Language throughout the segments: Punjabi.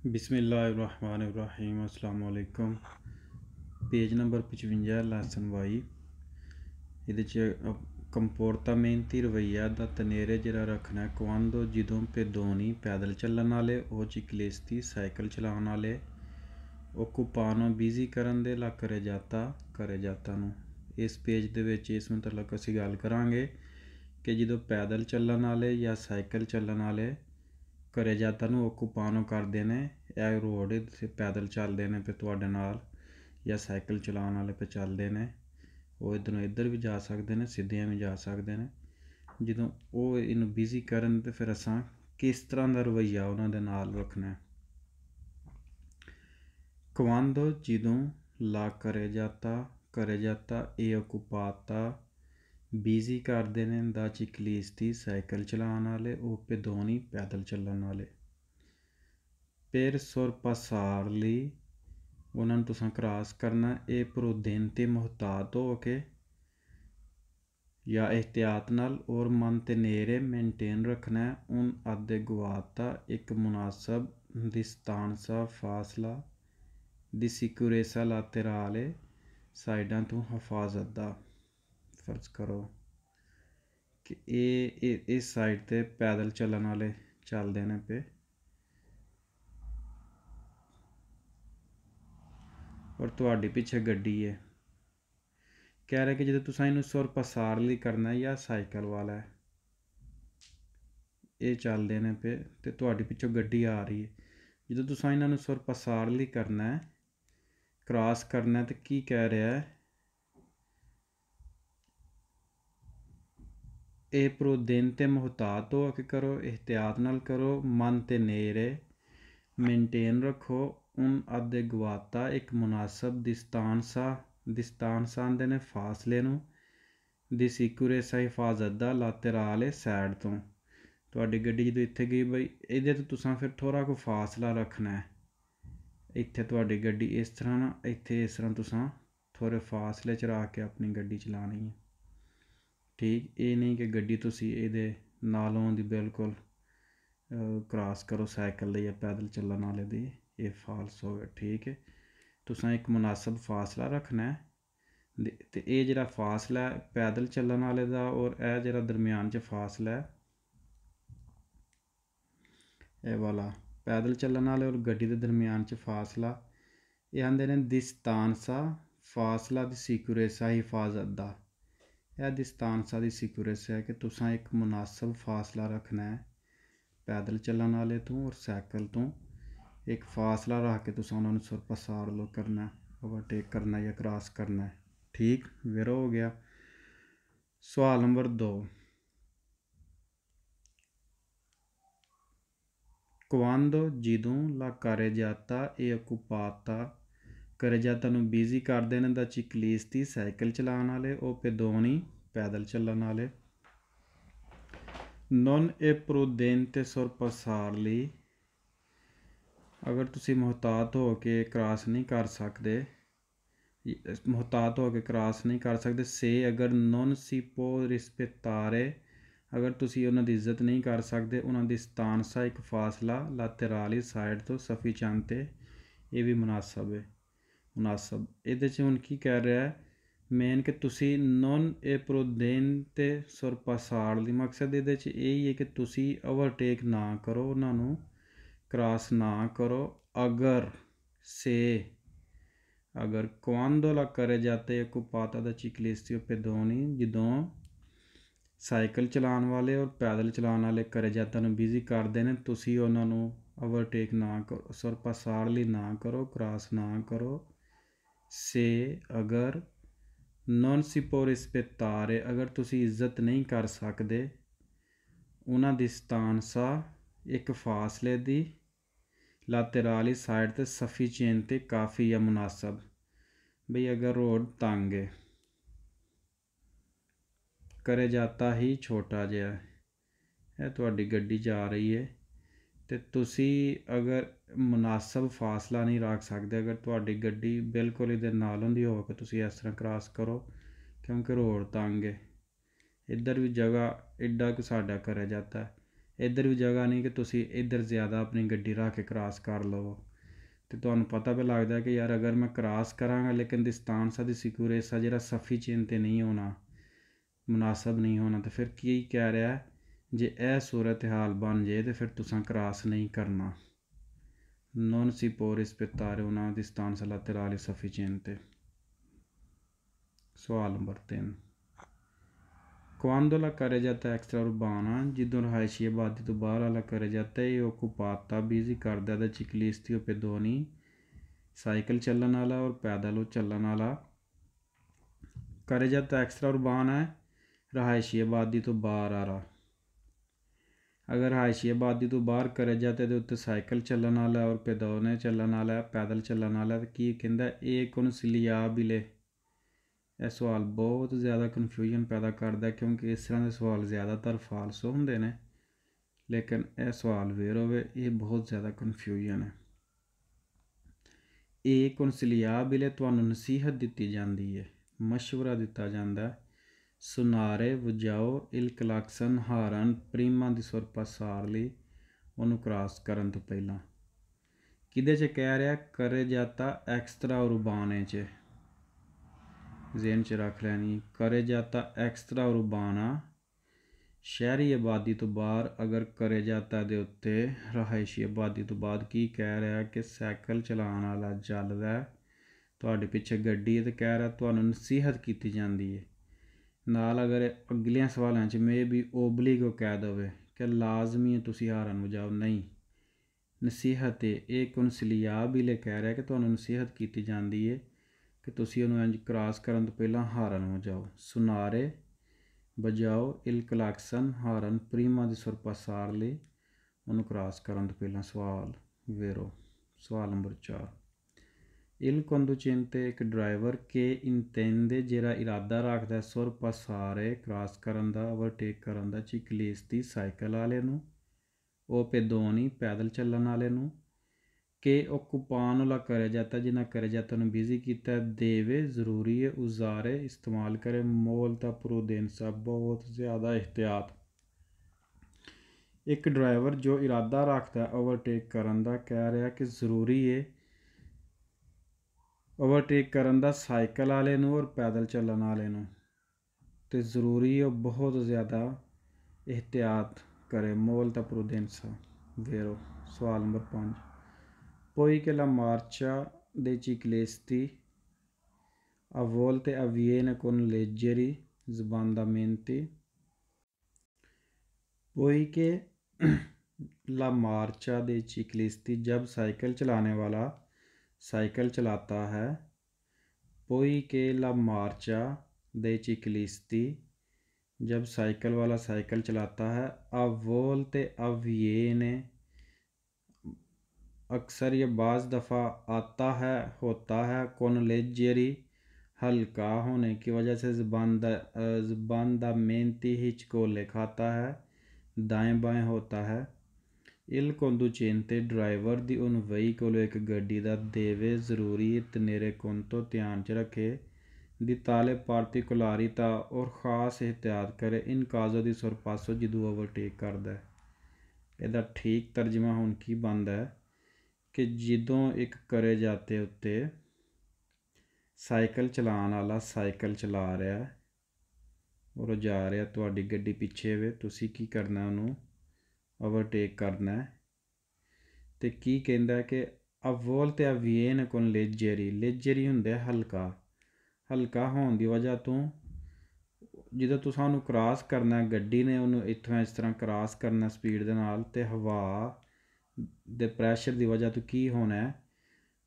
बिस्मिल्लाहिर्रहमानिर्रहीम। अस्सलाम वालेकुम। Page number 55 lesson Y. ਇਹਦੇ 'ਚ ਕੰਪੋਰਟਾਮੈਂਟੀ ਰਵੱਈਆ ਦਾ ਤਨੇਰੇ ਜਿਹੜਾ ਰੱਖਣਾ ਕੁਆਂਦੋ ਜਦੋਂ ਪੈਦੋਨੀ ਪੈਦਲ ਚੱਲਣ ਵਾਲੇ ਉਹ ਚਿਕਲਿਸਤੀ ਸਾਈਕਲ ਚਲਾਉਣ ਵਾਲੇ ਓਕੂਪਾਨੋ ਬਿਜ਼ੀ ਕਰਨ ਦੇ ਲਾ ਕਰੇ ਜਾਤਾ ਨੂੰ। ਇਸ ਪੇਜ ਦੇ ਵਿੱਚ ਇਸ ਮੁਤਲਕ ਅਸੀਂ ਗੱਲ ਕਰਾਂਗੇ ਕਿ ਜਦੋਂ ਪੈਦਲ ਚੱਲਣ ਵਾਲੇ ਜਾਂ ਸਾਈਕਲ ਚੱਲਣ ਵਾਲੇ ਕਰੇ ਜਾਤਾ ਨੂੰ ਓਕੂਪਾਨੋ ਕਰਦੇ ਨੇ, ਇਹ ਰੋਡ 'ਤੇ ਪੈਦਲ ਚੱਲਦੇ ਨੇ ਫਿਰ ਤੁਹਾਡੇ ਨਾਲ ਜਾਂ ਸਾਈਕਲ ਚਲਾਉਣ ਵਾਲੇ ਪੇ ਚੱਲਦੇ ਨੇ, ਉਹ ਇੱਧਰੋਂ ਇੱਧਰ ਵੀ ਜਾ ਸਕਦੇ ਨੇ, ਸਿੱਧੀਆਂ ਵੀ ਜਾ ਸਕਦੇ ਨੇ। ਜਦੋਂ ਉਹ ਇਹਨੂੰ ਬਿਜ਼ੀ ਕਰਨ ਤਾਂ ਫਿਰ ਅਸਾਂ ਕਿਸ ਤਰ੍ਹਾਂ ਦਾ ਰਵੱਈਆ ਉਹਨਾਂ ਦੇ ਨਾਲ ਰੱਖਣਾ। ਕੁਆਂਦੋ ਜਦੋਂ ਲਾ ਕਰੇ ਜਾਤਾ ਇਹ ਓਕੂਪਾਤਾ ਬਿਜ਼ੀ ਕਰਦੇ ਨੇ ਦਾ ਚਿਕਲਿਸਤੀ ਸਾਈਕਲ ਚਲਾਉਣ ਵਾਲੇ ਉਹ ਪੈਦੋਨੀ ਪੈਦਲ ਚੱਲਣ ਵਾਲੇ। per sorpassarli ਉਹਨਾਂ ਨੂੰ ਤੁਸੀਂ ਕ੍ਰਾਸ ਕਰਨਾ ਇਹ prudente ਮੁਹਤਾਤ ਹੋ ਕੇ ਜਾਂ ਇਹਤਿਆਤ ਨਾਲ ਔਰ mantenere ਮੇਨਟੇਨ ਰੱਖਣਾ un adeguata ਇੱਕ ਮੁਨਾਸਬ distanza ਫਾਸਲਾ di sicurezza laterale ਸਾਈਡਾਂ ਤੋਂ ਹਿਫਾਜ਼ਤ ਦਾ। ਫਰਜ਼ ਕਰੋ ਕਿ ਇਹ ਇਸ ਸਾਈਡ 'ਤੇ ਪੈਦਲ ਚੱਲਣ ਵਾਲੇ ਚੱਲਦੇ ਨੇ ਪਏ ਔਰ ਤੁਹਾਡੇ ਪਿੱਛੇ ਗੱਡੀ ਹੈ। ਕਹਿ ਰਿਹਾ ਕਿ ਜਦੋਂ ਤੁਸੀਂ ਇਹਨੂੰ sorpassarli ਕਰਨਾ ਜਾਂ ਸਾਈਕਲ ਵਾਲਾ ਇਹ ਚੱਲਦੇ ਨੇ ਪਏ ਅਤੇ ਤੁਹਾਡੇ ਪਿੱਛੋਂ ਗੱਡੀ ਆ ਰਹੀ ਹੈ। ਜਦੋਂ ਤੁਸੀਂ ਇਹਨਾਂ ਨੂੰ sorpassarli ਕਰਨਾ ਕ੍ਰਾਸ ਕਰਨਾ ਤਾਂ ਕੀ ਕਹਿ ਰਿਹਾ ਹੈ, ਇਹ prudente ਮੁਹਤਾਤ ਹੋ ਕੇ ਕਰੋ, ਇਹਤਿਆਤ ਨਾਲ ਕਰੋ, mantenere ਮੇਨਟੇਨ ਰੱਖੋ, un adeguata ਇੱਕ ਮੁਨਾਸਬ distanza ਆਉਂਦੇ ਨੇ ਫਾਸਲੇ ਨੂੰ, di sicurezza ਹਿਫਾਜ਼ਤ ਦਾ, laterale ਸਾਈਡ ਤੋਂ। ਤੁਹਾਡੀ ਗੱਡੀ ਜਦੋਂ ਇੱਥੇ ਗਈ ਬਈ ਇਹਦੇ ਤੋਂ ਤੁਸੀਂ ਫਿਰ ਥੋੜ੍ਹਾ ਕੁ ਫਾਸਲਾ ਰੱਖਣਾ ਹੈ। ਇੱਥੇ ਤੁਹਾਡੀ ਗੱਡੀ ਇਸ ਤਰ੍ਹਾਂ ਨਾ, ਇੱਥੇ ਇਸ ਤਰ੍ਹਾਂ ਤੁਸੀਂ ਥੋੜ੍ਹੇ ਫਾਸਲੇ 'ਚ ਰੱਖ ਕੇ ਆਪਣੀ ਗੱਡੀ ਚਲਾਉਣੀ ਹੈ। ਠੀਕ, ਇਹ ਨਹੀਂ ਕਿ ਗੱਡੀ ਤੁਸੀਂ ਇਹਦੇ ਨਾਲੋਂ ਦੀ ਬਿਲਕੁਲ ਕ੍ਰਾਸ ਕਰੋ ਸਾਈਕਲ ਦੇ ਜਾਂ ਪੈਦਲ ਚੱਲਣ ਵਾਲੇ ਦੀ, ਇਹ ਫਾਲਸ ਹੋ ਗਿਆ। ਠੀਕ ਹੈ, ਤੁਸੀਂ ਇੱਕ ਮੁਨਾਸਬ ਫਾਸਲਾ ਰੱਖਣਾ ਅਤੇ ਇਹ ਜਿਹੜਾ ਫਾਸਲਾ ਪੈਦਲ ਚੱਲਣ ਵਾਲੇ ਦਾ ਔਰ ਇਹ ਜਿਹੜਾ ਦਰਮਿਆਨ 'ਚ ਫਾਸਲਾ ਹੈ ਇਹ ਵਾਲਾ ਪੈਦਲ ਚੱਲਣ ਵਾਲੇ ਔਰ ਗੱਡੀ ਦੇ ਦਰਮਿਆਨ 'ਚ ਫਾਸਲਾ ਇਹ ਆਉਂਦੇ ਨੇ distanza ਫਾਸਲਾ ਦੀ sicurezza ਹਿਫਾਜ਼ਤ ਦਾ। ਇਹ distanza ਦੀ sicurezza ਹੈ ਕਿ ਤੁਸੀਂ ਇੱਕ ਮੁਨਾਸਬ ਫਾਸਲਾ ਰੱਖਣਾ ਹੈ ਪੈਦਲ ਚੱਲਣ ਵਾਲੇ ਤੋਂ ਔਰ ਸਾਈਕਲ ਤੋਂ। ਇੱਕ ਫਾਸਲਾ ਰੱਖ ਕੇ ਤੁਸੀਂ ਉਹਨਾਂ ਨੂੰ sorpassarlo ਕਰਨਾ, ਓਵਰਟੇਕ ਕਰਨਾ ਜਾਂ ਕ੍ਰਾਸ ਕਰਨਾ। ਠੀਕ ਵੀਰੋ ਹੋ ਗਿਆ। ਸਵਾਲ ਨੰਬਰ 2, quando ਜਦੋਂ ਲਾ ਕਰੇ ਜਾਤਾ ਇਹ ਓਕੂਪਾਤਾ ਕਰੇ ਜਾਤਾ ਨੂੰ ਬਿਜ਼ੀ ਕਰਦੇ ਨੇ ਦਾ ਚਿਕਲਿਸਤੀ ਸਾਈਕਲ ਚਲਾਉਣ ਵਾਲੇ ਉਹ ਪੈਦੋਨੀ ਪੈਦਲ ਚੱਲਣ ਵਾਲੇ। non è prudente sorpassarli ਅਗਰ ਤੁਸੀਂ ਮੁਹਤਾਤ ਹੋ ਕੇ ਕ੍ਰਾਸ ਨਹੀਂ ਕਰ ਸਕਦੇ ਸੇ ਅਗਰ non si può rispettare ਅਗਰ ਤੁਸੀਂ ਉਹਨਾਂ ਦੀ ਇੱਜ਼ਤ ਨਹੀਂ ਕਰ ਸਕਦੇ ਉਹਨਾਂ ਦੀ ਸਤਾਨਸਾ ਇੱਕ ਫਾਸਲਾ ਲਾਤੇਰਾਲੀ ਸਾਈਡ ਤੋਂ ਸਫੀਚਾਂਤੇ ਇਹ ਵੀ ਮੁਨਾਸਬ ਇਹਦੇ 'ਚ ਹੁਣ ਕੀ ਕਹਿ ਰਿਹਾ ਹੈ ਮੇਨ ਕਿ ਤੁਸੀਂ non è prudente sorpassarli ਮਕਸਦ ਇਹਦੇ 'ਚ ਇਹ ਹੀ ਹੈ ਕਿ ਤੁਸੀਂ ਓਵਰਟੇਕ ਨਾ ਕਰੋ, ਉਹਨਾਂ ਨੂੰ ਕ੍ਰਾਸ ਨਾ ਕਰੋ। ਅਗਰ quando la ਕਰੇ ਜਾਤੇ ਓਕੂਪਾਤਾ ਦਾ ਚਿਕਲਿਸਤੀ ਪੈਦੋਨੀ ਜਦੋਂ ਸਾਈਕਲ ਚਲਾਉਣ ਵਾਲੇ ਔਰ ਪੈਦਲ ਚਲਾਉਣ ਵਾਲੇ ਕਰੇ ਜਾਤਾ ਨੂੰ ਬਿਜ਼ੀ ਕਰਦੇ ਨੇ ਤੁਸੀਂ ਉਹਨਾਂ ਨੂੰ ਓਵਰਟੇਕ ਨਾ ਕਰੋ, sorpassarli ਨਾ ਕਰੋ, ਕ੍ਰਾਸ ਨਾ ਕਰੋ। ਅਗਰ non si può rispettare ਅਗਰ ਤੁਸੀਂ ਇੱਜ਼ਤ ਨਹੀਂ ਕਰ ਸਕਦੇ ਉਹਨਾਂ ਦੀ ਸਤਾਨਸਾ ਇੱਕ ਫਾਸਲੇ ਦੀ ਲਾਤੇਰਾਲੀ ਸਾਈਡ 'ਤੇ ਸਫੀਚੀਐਂਟ ਕਾਫੀ ਜਾਂ ਮੁਨਾਸਬ। ਬਈ ਅਗਰ ਰੋਡ ਤੰਗ ਹੈ ਕਰੇ ਜਾਤਾ ਹੀ ਛੋਟਾ ਜਿਹਾ ਇਹ ਤੁਹਾਡੀ ਗੱਡੀ ਜਾ ਰਹੀ ਹੈ ਅਤੇ ਤੁਸੀਂ ਅਗਰ ਮੁਨਾਸਬ ਫਾਸਲਾ ਨਹੀਂ ਰੱਖ ਸਕਦੇ, ਅਗਰ ਤੁਹਾਡੀ ਗੱਡੀ ਬਿਲਕੁਲ ਇਹਦੇ ਨਾਲੋਂ ਦੀ ਹੋ ਕੇ ਤੁਸੀਂ ਇਸ ਤਰ੍ਹਾਂ ਕ੍ਰਾਸ ਕਰੋ ਕਿਉਂਕਿ ਰੋਡ ਤੰਗ ਹੈ, ਇੱਧਰ ਵੀ ਜਗ੍ਹਾ ਐਡਾ ਕੁ ਸਾਡਾ ਕਰਿਆ ਜਾਤਾ ਇੱਧਰ ਵੀ ਜਗ੍ਹਾ ਨਹੀਂ ਕਿ ਤੁਸੀਂ ਇੱਧਰ ਜ਼ਿਆਦਾ ਆਪਣੀ ਗੱਡੀ ਰੱਖ ਕੇ ਕ੍ਰਾਸ ਕਰ ਲਵੋ। ਅਤੇ ਤੁਹਾਨੂੰ ਪਤਾ ਵੀ ਲੱਗਦਾ ਕਿ ਯਾਰ ਅਗਰ ਮੈਂ ਕ੍ਰਾਸ ਕਰਾਂਗਾ ਲੇਕਿਨ distanza di sicurezza ਜਿਹੜਾ ਸਫੀਸ਼ੀਐਂਟ ਨਹੀਂ ਹੋਣਾ, ਮੁਨਾਸਬ ਨਹੀਂ ਹੋਣਾ, ਤਾਂ ਫਿਰ ਕੀ ਕਹਿ ਰਿਹਾ, ਜੇ ਇਹ ਸੂਰਤ ਹਾਲ ਬਣ ਜੇ ਤਾਂ ਫਿਰ ਤੁਸੀਂ ਕ੍ਰਾਸ ਨਹੀਂ ਕਰਨਾ। non si può rispettare una distanza laterale sufficiente। ਸਵਾਲ number 3, quando la carreggiata extraurbana, ਜਦੋਂ ਰਹਾਇਸ਼ੀ ਆਬਾਦੀ ਤੋਂ ਬਾਹਰ ਵਾਲਾ carreggiata è occupata, ਬਿਜ਼ੀ ਕਰਦਾ ਦਾ ciclisti o pedoni, ਸਾਈਕਲ ਚੱਲਣ ਵਾਲਾ ਔਰ ਪੈਦਲ ਚੱਲਣ ਵਾਲਾ। carreggiata extraurbana ਹੈ ਰਹਾਇਸ਼ੀ ਆਬਾਦੀ ਤੋਂ ਬਾਹਰ ਵਾਲਾ। ਅਗਰ ਰਹਾਇਸ਼ੀ ਆਬਾਦੀ ਤੋਂ ਬਾਹਰ carreggiata ਦੇ ਉੱਤੇ ਸਾਈਕਲ ਚੱਲਣ ਵਾਲਾ ਔਰ ਪੈਦੋਨੇ ਚੱਲਣ ਵਾਲਾ, ਪੈਦਲ ਚੱਲਣ ਵਾਲਾ, ਤਾਂ ਕੀ ਕਹਿੰਦਾ, ਇਹ consigliabile। ਇਹ ਸਵਾਲ ਬਹੁਤ ਜ਼ਿਆਦਾ ਕਨਫਿਊਜ਼ਨ ਪੈਦਾ ਕਰਦਾ ਕਿਉਂਕਿ ਇਸ ਤਰ੍ਹਾਂ ਦੇ ਸਵਾਲ ਜ਼ਿਆਦਾਤਰ ਫਾਲਸ ਹੁੰਦੇ ਨੇ, ਲੇਕਿਨ ਇਹ ਸਵਾਲ ਵੇਰ ਹੋਵੇ, ਇਹ ਬਹੁਤ ਜ਼ਿਆਦਾ ਕਨਫਿਊਜ਼ਨ ਹੈ। ਇਹ consigliabile ਤੁਹਾਨੂੰ ਨਸੀਹਤ ਦਿੱਤੀ ਜਾਂਦੀ ਹੈ, ਮਸ਼ਵਰਾ ਦਿੱਤਾ ਜਾਂਦਾ। ਸੁਨਾਰੇ ਵਜਾਓ ਇਲ ਕਲਾਕਸਨ ਹਾਰਨ ਪ੍ਰੀਮਾ ਦੀ sorpassarli, ਉਹਨੂੰ ਕ੍ਰਾਸ ਕਰਨ ਤੋਂ ਪਹਿਲਾਂ। ਕਿਹਦੇ 'ਚ ਕਹਿ ਰਿਹਾ, carreggiata extraurbane 'ਚ, ਜ਼ੇਨ 'ਚ ਰੱਖ ਲੈਣੀ। carreggiata extraurbana ਸ਼ਹਿਰੀ ਆਬਾਦੀ ਤੋਂ ਬਾਹਰ ਅਗਰ carreggiata ਦੇ ਉੱਤੇ ਰਹਾਇਸ਼ੀ ਆਬਾਦੀ ਤੋਂ ਬਾਅਦ ਕੀ ਕਹਿ ਰਿਹਾ ਕਿ ਸਾਈਕਲ ਚਲਾਉਣ ਵਾਲਾ ਚੱਲਦਾ, ਤੁਹਾਡੇ ਪਿੱਛੇ ਗੱਡੀ ਹੈ, ਅਤੇ ਕਹਿ ਰਿਹਾ ਤੁਹਾਨੂੰ ਨਸੀਹਤ ਕੀਤੀ ਜਾਂਦੀ ਹੈ। ਨਾਲ ਅਗਰ ਅਗਲੀਆਂ ਸਵਾਲਾਂ 'ਚ ਮੇ ਵੀ ਓਬਲੀਗੋ ਕਹਿ ਦੇਵੇ ਕਿ ਲਾਜ਼ਮੀ ਹੈ ਤੁਸੀਂ ਹਾਰਨ ਵਜਾਓ, ਨਹੀਂ, ਨਸੀਹਤ ਹੈ। ਇਹ consigliabile ਕਹਿ ਰਿਹਾ ਕਿ ਤੁਹਾਨੂੰ ਨਸੀਹਤ ਕੀਤੀ ਜਾਂਦੀ ਹੈ ਕਿ ਤੁਸੀਂ ਉਹਨੂੰ ਇੰਝ ਕ੍ਰਾਸ ਕਰਨ ਤੋਂ ਪਹਿਲਾਂ ਹਾਰਨ ਵਜਾਓ। ਸੁਨਾਰੇ ਵਜਾਓ ਇਲ ਕਲਾਕਸਨ ਹਾਰਨ ਪ੍ਰੀਮਾ ਦੀ sorpassarli, ਉਹਨੂੰ ਕ੍ਰਾਸ ਕਰਨ ਤੋਂ ਪਹਿਲਾਂ। ਸਵਾਲ ਵੇਰੋ। ਸਵਾਲ ਨੰਬਰ 4, ਇਲ conducente ਇੱਕ ਡਰਾਈਵਰ ਕੇ ਇੰਟੈਂਡੇ ਜਿਹੜਾ ਇਰਾਦਾ ਰੱਖਦਾ sorpassare ਕ੍ਰਾਸ ਕਰਨ ਦਾ, ਓਵਰਟੇਕ ਕਰਨ ਦਾ, ciclisti ਸਾਈਕਲ ਵਾਲੇ ਨੂੰ, ਉਹ pedoni ਪੈਦਲ ਚੱਲਣ ਵਾਲੇ ਨੂੰ, ਕਿ occupano la carreggiata ਜਿਨ੍ਹਾਂ carreggiata ਨੂੰ ਬਿਜ਼ੀ ਕੀਤਾ, ਦੇਵੇ ਜ਼ਰੂਰੀ ਹੈ, ਉਜ਼ਾਰੇ ਇਸਤੇਮਾਲ ਕਰੇ, molta prudenza ਬਹੁਤ ਜ਼ਿਆਦਾ ਇਹਤਿਆਤ। ਇੱਕ ਡਰਾਈਵਰ ਜੋ ਇਰਾਦਾ ਰੱਖਦਾ ਓਵਰਟੇਕ ਕਰਨ ਦਾ, ਕਹਿ ਰਿਹਾ ਕਿ ਜ਼ਰੂਰੀ ਹੈ ਓਵਰਟੇਕ ਕਰਨ ਦਾ ਸਾਈਕਲ ਵਾਲੇ ਨੂੰ ਔਰ ਪੈਦਲ ਚੱਲਣ ਵਾਲੇ ਨੂੰ, ਅਤੇ ਜ਼ਰੂਰੀ ਉਹ ਬਹੁਤ ਜ਼ਿਆਦਾ ਇਹਤਿਆਤ ਕਰੇ, molta prudenza vero। ਸਵਾਲ number 5, poiché la marcia dei ciclisti a volte avviene con leggeri sbandamenti, poiché la marcia dei ciclisti जब साइकिल चलाने वाला साइकिल चलाता है, poiché la marcia dei ciclisti जब साइकिल वाला साइकिल चलाता है, a volte avviene अक्सर ये बाज़ दफ़ा आता है, होता है, con leggeri हल्का होने की वजह से sbandamenti हिचकोले खाता है, दाएं बाएं होता है। il conducente ड्राइवर दी अगुवाई कोलों एक गड्डी दा देवे ਜ਼ਰੂਰੀ ਤਨੇਰੇ conto ਧਿਆਨ 'ਚ ਰੱਖੇ, ਦੀ ਤਾਲੇ ਪਾਰਟੀਕੁਲਾਰਿਟà ਔਰ ख़ास एहतियात करे इन काज़ों ਦੀ sorpasso ਜਦੋਂ ਓਵਰਟੇਕ ਕਰਦਾ। ਇਹਦਾ ਠੀਕ ਤਰਜਮਾ ਹੁਣ ਕੀ ਬਣਦਾ ਹੈ ਕਿ ਜਦੋਂ ਇੱਕ carreggiata ਉੱਤੇ ਸਾਈਕਲ ਚਲਾਉਣ ਵਾਲਾ ਸਾਈਕਲ ਚਲਾ ਰਿਹਾ ਔਰ ਉਹ ਜਾ ਰਿਹਾ, ਤੁਹਾਡੀ ਗੱਡੀ ਪਿੱਛੇ ਵੇ, ਤੁਸੀਂ ਕੀ ਕਰਨਾ, ਉਹਨੂੰ ਓਵਰਟੇਕ ਕਰਨਾ। ਅਤੇ ਕੀ ਕਹਿੰਦਾ ਕਿ a volte avviene con leggeri, leggeri ਹੁੰਦਾ ਹਲਕਾ, ਹਲਕਾ ਹੋਣ ਦੀ ਵਜ੍ਹਾ ਤੋਂ ਜਦੋਂ ਤੁਸੀਂ ਉਹਨੂੰ ਕ੍ਰਾਸ ਕਰਨਾ, ਗੱਡੀ ਨੇ ਉਹਨੂੰ ਇੱਥੋਂ ਇਸ ਤਰ੍ਹਾਂ ਕ੍ਰਾਸ ਕਰਨਾ ਸਪੀਡ ਦੇ ਨਾਲ, ਅਤੇ ਹਵਾ ਦੇ ਪ੍ਰੈਸ਼ਰ ਦੀ ਵਜ੍ਹਾ ਤੋਂ ਕੀ ਹੋਣਾ,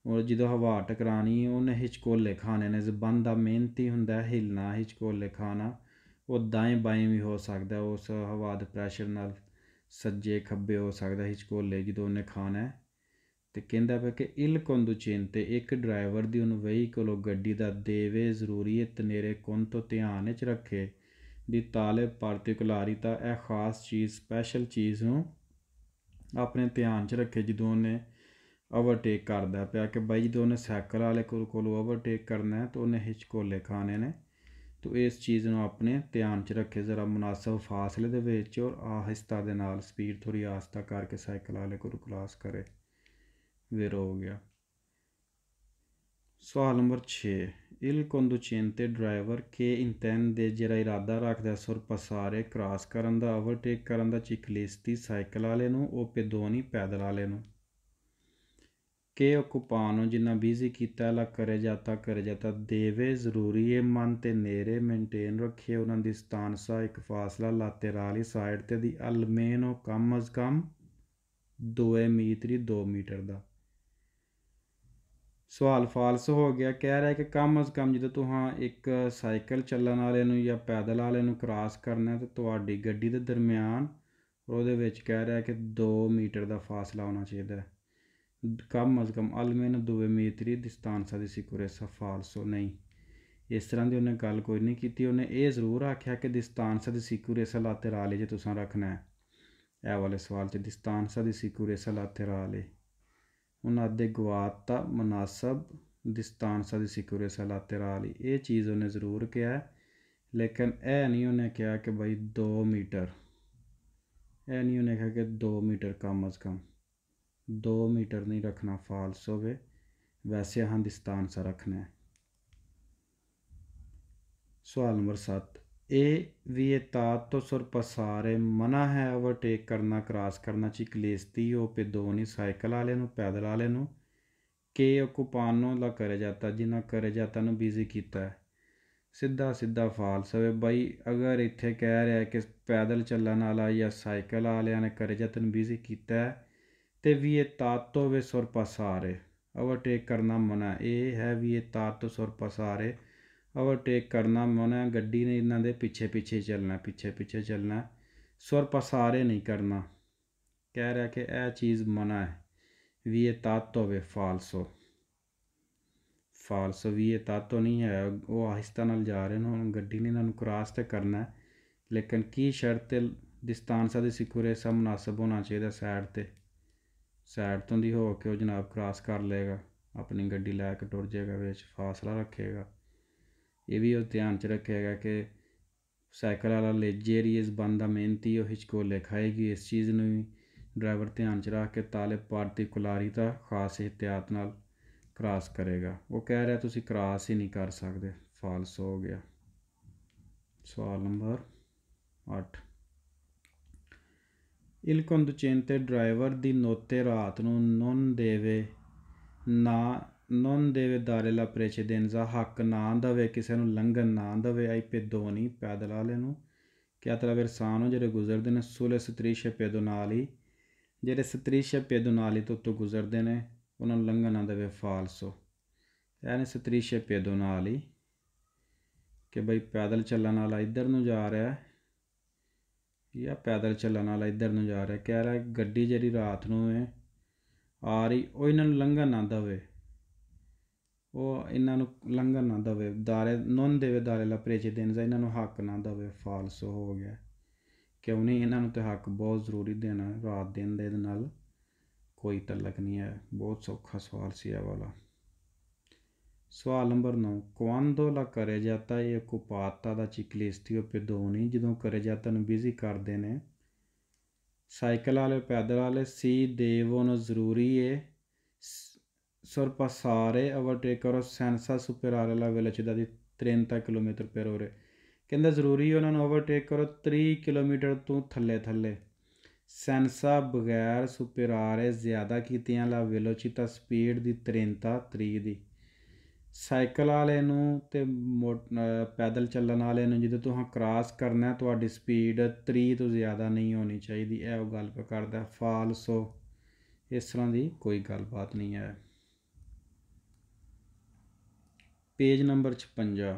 ਔਰ ਜਦੋਂ ਹਵਾ ਟਕਰਾਉਣੀ ਉਹਨੇ ਹਿਚਕੋਲੇ ਖਾਣੇ ਨੇ। sbandamenti ਹੁੰਦਾ ਹਿੱਲਣਾ, ਹਿਚਕੋਲੇ ਖਾਣਾ, ਉਹ ਦਾਏਂ ਬਾਏਂ ਵੀ ਹੋ ਸਕਦਾ, ਉਸ ਹਵਾ ਦੇ ਪ੍ਰੈਸ਼ਰ ਨਾਲ ਸੱਜੇ ਖੱਬੇ ਹੋ ਸਕਦਾ ਹਿਚਕੋਲੇ ਜਦੋਂ ਉਹਨੇ ਖਾਣਾ। ਅਤੇ ਕਹਿੰਦਾ ਪਿਆ ਕਿ il conducente ਇੱਕ ਡਰਾਈਵਰ ਦੀ ਅਗਵਾਈ ਕੋਲੋਂ ਗੱਡੀ ਦਾ ਦੇਵੇ ਜ਼ਰੂਰੀ ਹੈ ਤਨੇਰੇ conto ਧਿਆਨ ਵਿੱਚ ਰੱਖੇ, ਦੀ ਤਾਲੇ ਪਾਰਟੀਕੁਲਾਰਿਟà ਇਹ ਖ਼ਾਸ ਚੀਜ਼, ਸਪੈਸ਼ਲ ਚੀਜ਼ ਨੂੰ ਆਪਣੇ ਧਿਆਨ 'ਚ ਰੱਖੇ ਜਦੋਂ ਉਹਨੇ ਓਵਰਟੇਕ ਕਰਦਾ ਪਿਆ, ਕਿ ਬਾਈ ਜਦੋਂ ਉਹਨੇ ਸਾਈਕਲ ਵਾਲੇ ਕੋਲੋਂ ਓਵਰਟੇਕ ਕਰਨਾ ਤਾਂ ਉਹਨੇ ਹਿਚਕੋਲੇ ਖਾਣੇ ਨੇ, ਤੋ ਇਸ ਚੀਜ਼ ਨੂੰ ਆਪਣੇ ਧਿਆਨ 'ਚ ਰੱਖੇ, ਜ਼ਰਾ ਮੁਨਾਸਬ ਫਾਸਲੇ ਦੇ ਵਿੱਚ ਔਰ ਆਹਿਸਤਾ ਦੇ ਨਾਲ ਸਪੀਡ ਥੋੜ੍ਹੀ ਆਹਿਸਤਾ ਕਰਕੇ ਸਾਈਕਲ ਵਾਲੇ ਕੋਲ ਕ੍ਰਾਸ ਕਰੇ। ਫਿਰ ਹੋ ਗਿਆ। ਸਵਾਲ number 6, il conducente driver che intende ਜਿਹੜਾ ਇਰਾਦਾ ਰੱਖਦਾ sorpassare ਕ੍ਰਾਸ ਕਰਨ ਦਾ, ਓਵਰਟੇਕ ਕਰਨ ਦਾ, ciclisti ਸਾਈਕਲ ਵਾਲੇ ਨੂੰ, o pedoni ਪੈਦਲ ਵਾਲੇ ਨੂੰ, che occupano ਜਿੰਨਾ ਬਿਜ਼ੀ ਕੀਤਾ ਲਾ ਕਰੇ ਜਾਤਾ ਦੇਵੇ ਜ਼ਰੂਰੀ ਹੈ mantenere ਮੇਨਟੇਨ ਰੱਖੇ ਉਹਨਾਂ ਦੀ ਸਤਾਨਸਾ ਇੱਕ ਫਾਸਲਾ ਲਾਤੇਰਾਲੀ ਸਾਈਡ 'ਤੇ ਦੀ almeno ਕਮ ਅਜ਼ ਕਮ 2 ਮੀਟਰ ਦਾ। ਸਵਾਲ ਫਾਲਸ ਹੋ ਗਿਆ। ਕਹਿ ਰਿਹਾ ਕਿ ਕਮ ਅਜ਼ ਕਮ ਜਦੋਂ ਤੁਹਾਂ ਇੱਕ ਸਾਈਕਲ ਚੱਲਣ ਵਾਲੇ ਨੂੰ ਜਾਂ ਪੈਦਲ ਵਾਲੇ ਨੂੰ ਕ੍ਰਾਸ ਕਰਨਾ ਤਾਂ ਤੁਹਾਡੀ ਗੱਡੀ ਦੇ ਦਰਮਿਆਨ ਉਹਦੇ ਵਿੱਚ ਕਹਿ ਰਿਹਾ ਕਿ 2 ਮੀਟਰ ਦਾ ਫਾਸਲਾ ਹੋਣਾ ਚਾਹੀਦਾ ਹੈ। ਕਮ ਅਜ਼ ਕਮ almeno 2 metri distanza di sicurezza falso ਨਹੀਂ, ਇਸ ਤਰ੍ਹਾਂ ਦੀ ਉਹਨੇ ਗੱਲ ਕੋਈ ਨਹੀਂ ਕੀਤੀ। ਉਹਨੇ ਇਹ ਜ਼ਰੂਰ ਆਖਿਆ ਕਿ distanza di sicurezza laterale ਜੇ ਤੁਸੀਂ ਰੱਖਣਾ ਹੈ ਇਹ ਵਾਲੇ ਸਵਾਲ 'ਚ distanza di sicurezza laterale ਉਹਨਾਂ ਅਦੇਗੁਆਤਾ ਮੁਨਾਸਬ distanza di sicurezza laterale ਇਹ ਚੀਜ਼ ਉਹਨੇ ਜ਼ਰੂਰ ਕਿਹਾ, ਲੇਕਿਨ ਇਹ ਨਹੀਂ ਉਹਨੇ ਕਿਹਾ ਕਿ ਬਈ 2 ਮੀਟਰ, ਇਹ ਨਹੀਂ ਉਹਨੇ ਕਿਹਾ ਕਿ 2 ਮੀਟਰ ਕਮ ਅਜ਼ ਕਮ 2 ਮੀਟਰ ਨਹੀਂ ਰੱਖਣਾ, ਫਾਲਸ ਹੋਵੇ। ਵੈਸੇ ਹਾਂ distanza ਰੱਖਣਾ ਹੈ। ਸਵਾਲ ਨੰਬਰ 7, ਇਹ vietato sorpassare ਮਨਾ ਹੈ ਓਵਰਟੇਕ ਕਰਨਾ ਕ੍ਰਾਸ ਕਰਨਾ ciclisti o pedoni ਸਾਈਕਲ ਵਾਲੇ ਨੂੰ ਪੈਦਲ ਵਾਲੇ ਨੂੰ, che occupano ਲਾ ਕਰੇ ਜਾਤਾ ਜਿਨ੍ਹਾਂ ਕਰੇ ਜਾਤਾ ਨੂੰ ਬਿਜ਼ੀ ਕੀਤਾ ਹੈ। ਸਿੱਧਾ ਫਾਲਸ ਹੋਵੇ। ਬਾਈ ਅਗਰ ਇੱਥੇ ਕਹਿ ਰਿਹਾ ਕਿ ਪੈਦਲ ਚੱਲਣ ਵਾਲਾ ਜਾਂ ਸਾਈਕਲ ਵਾਲਿਆਂ ਨੇ ਕਰੇ ਜਾਤਾ ਨੂੰ ਬਿਜ਼ੀ ਕੀਤਾ ਹੈ ਅਤੇ vietato ਵੇ sorpassare ਓਵਰਟੇਕ ਕਰਨਾ ਮਨਾ, ਇਹ ਹੈ vietato sorpassare ਓਵਰਟੇਕ ਕਰਨਾ ਮਨਾ, ਗੱਡੀ ਨੇ ਇਹਨਾਂ ਦੇ ਪਿੱਛੇ ਚੱਲਣਾ sorpassare ਨਹੀਂ ਕਰਨਾ। ਕਹਿ ਰਿਹਾ ਕਿ ਇਹ ਚੀਜ਼ ਮਨਾ ਹੈ। vietato ਵੇ ਫਾਲਸੋ vietato ਨਹੀਂ ਹੈ, ਉਹ ਆਹਿਸਤਾ ਨਾਲ ਜਾ ਰਹੇ ਨੇ, ਹੁਣ ਗੱਡੀ ਨੇ ਇਹਨਾਂ ਨੂੰ ਕ੍ਰਾਸ ਤਾਂ ਕਰਨਾ, ਲੇਕਿਨ ਕੀ ਸ਼ਰਤ distanza di sicurezza ਮੁਨਾਸਬ ਹੋਣਾ ਚਾਹੀਦਾ, ਸਾਈਡ ਤੋਂ ਦੀ ਹੋ ਕੇ ਉਹ ਜਨਾਬ ਕ੍ਰਾਸ ਕਰ ਲਏਗਾ, ਆਪਣੀ ਗੱਡੀ ਲੈ ਕੇ ਟੁਰ ਜਾਏਗਾ, ਵਿੱਚ ਫਾਸਲਾ ਰੱਖੇਗਾ। ਇਹ ਵੀ ਉਹ ਧਿਆਨ 'ਚ ਰੱਖੇਗਾ ਕਿ ਸਾਈਕਲ ਵਾਲਾ ਲੇਜੇਰੀ ਇਸ ਬੰਦਾ ਮਿਹਨਤੀ ਉਹ ਹਿਚਕੋਲੇ ਖਾਏਗੀ। ਇਸ ਚੀਜ਼ ਨੂੰ ਵੀ ਡਰਾਈਵਰ ਧਿਆਨ 'ਚ ਰੱਖ ਕੇ ਤਾਲੇ ਪਾਰਟੀਕੁਲਾਰਿਤਾ ਖਾਸ ਇਹਤਿਆਤ ਨਾਲ ਕ੍ਰਾਸ ਕਰੇਗਾ। ਉਹ ਕਹਿ ਰਿਹਾ ਤੁਸੀਂ ਕ੍ਰਾਸ ਹੀ ਨਹੀਂ ਕਰ ਸਕਦੇ, ਫਾਲਸ ਹੋ ਗਿਆ। ਸਵਾਲ ਨੰਬਰ 8, il conducente ਡਰਾਈਵਰ ਦੀ ਨੋਤੇ ਰਾਤ ਨੂੰ non deve dare la precedenza ਹੱਕ ਨਾ ਦੇਵੇ, ਕਿਸੇ ਨੂੰ ਲੰਘਣ ਨਾ ਦੇਵੇ ai pedoni ਪੈਦਲ ਵਾਲੇ ਨੂੰ, ਕਿ attraversano ਜਿਹੜੇ ਗੁਜ਼ਰਦੇ ਨੇ sulle strisce pedonali ਜਿਹੜੇ strisce pedonali ਤੋਂ ਉੱਤੋਂ ਗੁਜ਼ਰਦੇ ਨੇ ਉਹਨਾਂ ਨੂੰ ਲੰਘਣ ਨਾ ਦੇਵੇ, ਫਾਲਸੋ। ਯਾਨੀ strisce pedonali ਕਿ ਬਈ ਪੈਦਲ ਚੱਲਣ ਵਾਲਾ ਇੱਧਰ ਨੂੰ ਜਾ ਰਿਹਾ ਜਾਂ ਪੈਦਲ ਚੱਲਣ ਵਾਲਾ ਇੱਧਰ ਨੂੰ ਜਾ ਰਿਹਾ, ਕਹਿ ਰਿਹਾ ਗੱਡੀ ਜਿਹੜੀ ਰਾਤ ਨੂੰ ਹੈ ਆ ਰਹੀ ਉਹ ਇਹਨਾਂ ਨੂੰ ਲੰਘਣ ਨਾ ਦੇਵੇ, ਉਹ ਇਹਨਾਂ ਨੂੰ ਲੰਘਣ ਨਾ ਦੇਵੇ, non deve dare la precedenza ਇਹਨਾਂ ਨੂੰ ਹੱਕ ਨਾ ਦੇਵੇ, ਫਾਲਸ ਹੋ ਗਿਆ। ਕਿਉਂ ਨਹੀਂ, ਇਹਨਾਂ ਨੂੰ ਤਾਂ ਹੱਕ ਬਹੁਤ ਜ਼ਰੂਰੀ ਦੇਣਾ, ਰਾਤ ਦਿਨ ਦੇ ਨਾਲ ਕੋਈ ਤਲਕ ਨਹੀਂ ਹੈ। ਬਹੁਤ ਸੌਖਾ ਸਵਾਲ ਸੀ ਇਹ ਵਾਲਾ। ਸਵਾਲ number 9, quando la carreggiata è occupata da ciclisti o pedoni ਜਦੋਂ carreggiata ਨੂੰ ਬਿਜ਼ੀ ਕਰਦੇ ਨੇ ਸਾਈਕਲ ਵਾਲੇ ਪੈਦਲ ਵਾਲੇ si devono ਜ਼ਰੂਰੀ ਹੈ sorpassare ਓਵਰਟੇਕ ਕਰੋ senza superare la velocità di 30 km/h ਕਹਿੰਦਾ ਜ਼ਰੂਰੀ ਉਹਨਾਂ ਨੂੰ ਓਵਰਟੇਕ ਕਰੋ 30 ਕਿਲੋਮੀਟਰ ਤੋਂ ਥੱਲੇ senza ਬਗੈਰ superare ਜ਼ਿਆਦਾ ਕੀਤੀਆਂ la velocità ਸਪੀਡ ਦੀ 30 ਦੀ। ਸਾਈਕਲ ਵਾਲੇ ਨੂੰ ਅਤੇ ਪੈਦਲ ਚੱਲਣ ਵਾਲੇ ਨੂੰ ਜਦੋਂ ਤੁਸੀਂ ਕ੍ਰਾਸ ਕਰਨਾ ਤੁਹਾਡੀ ਸਪੀਡ 30 ਤੋਂ ਜ਼ਿਆਦਾ ਨਹੀਂ ਹੋਣੀ ਚਾਹੀਦੀ, ਇਹ ਉਹ ਗੱਲ ਕਰਦਾ, ਫਾਲਸੋ। ਇਸ ਤਰ੍ਹਾਂ ਦੀ ਕੋਈ ਗੱਲਬਾਤ ਨਹੀਂ ਹੈ। ਪੇਜ ਨੰਬਰ 56,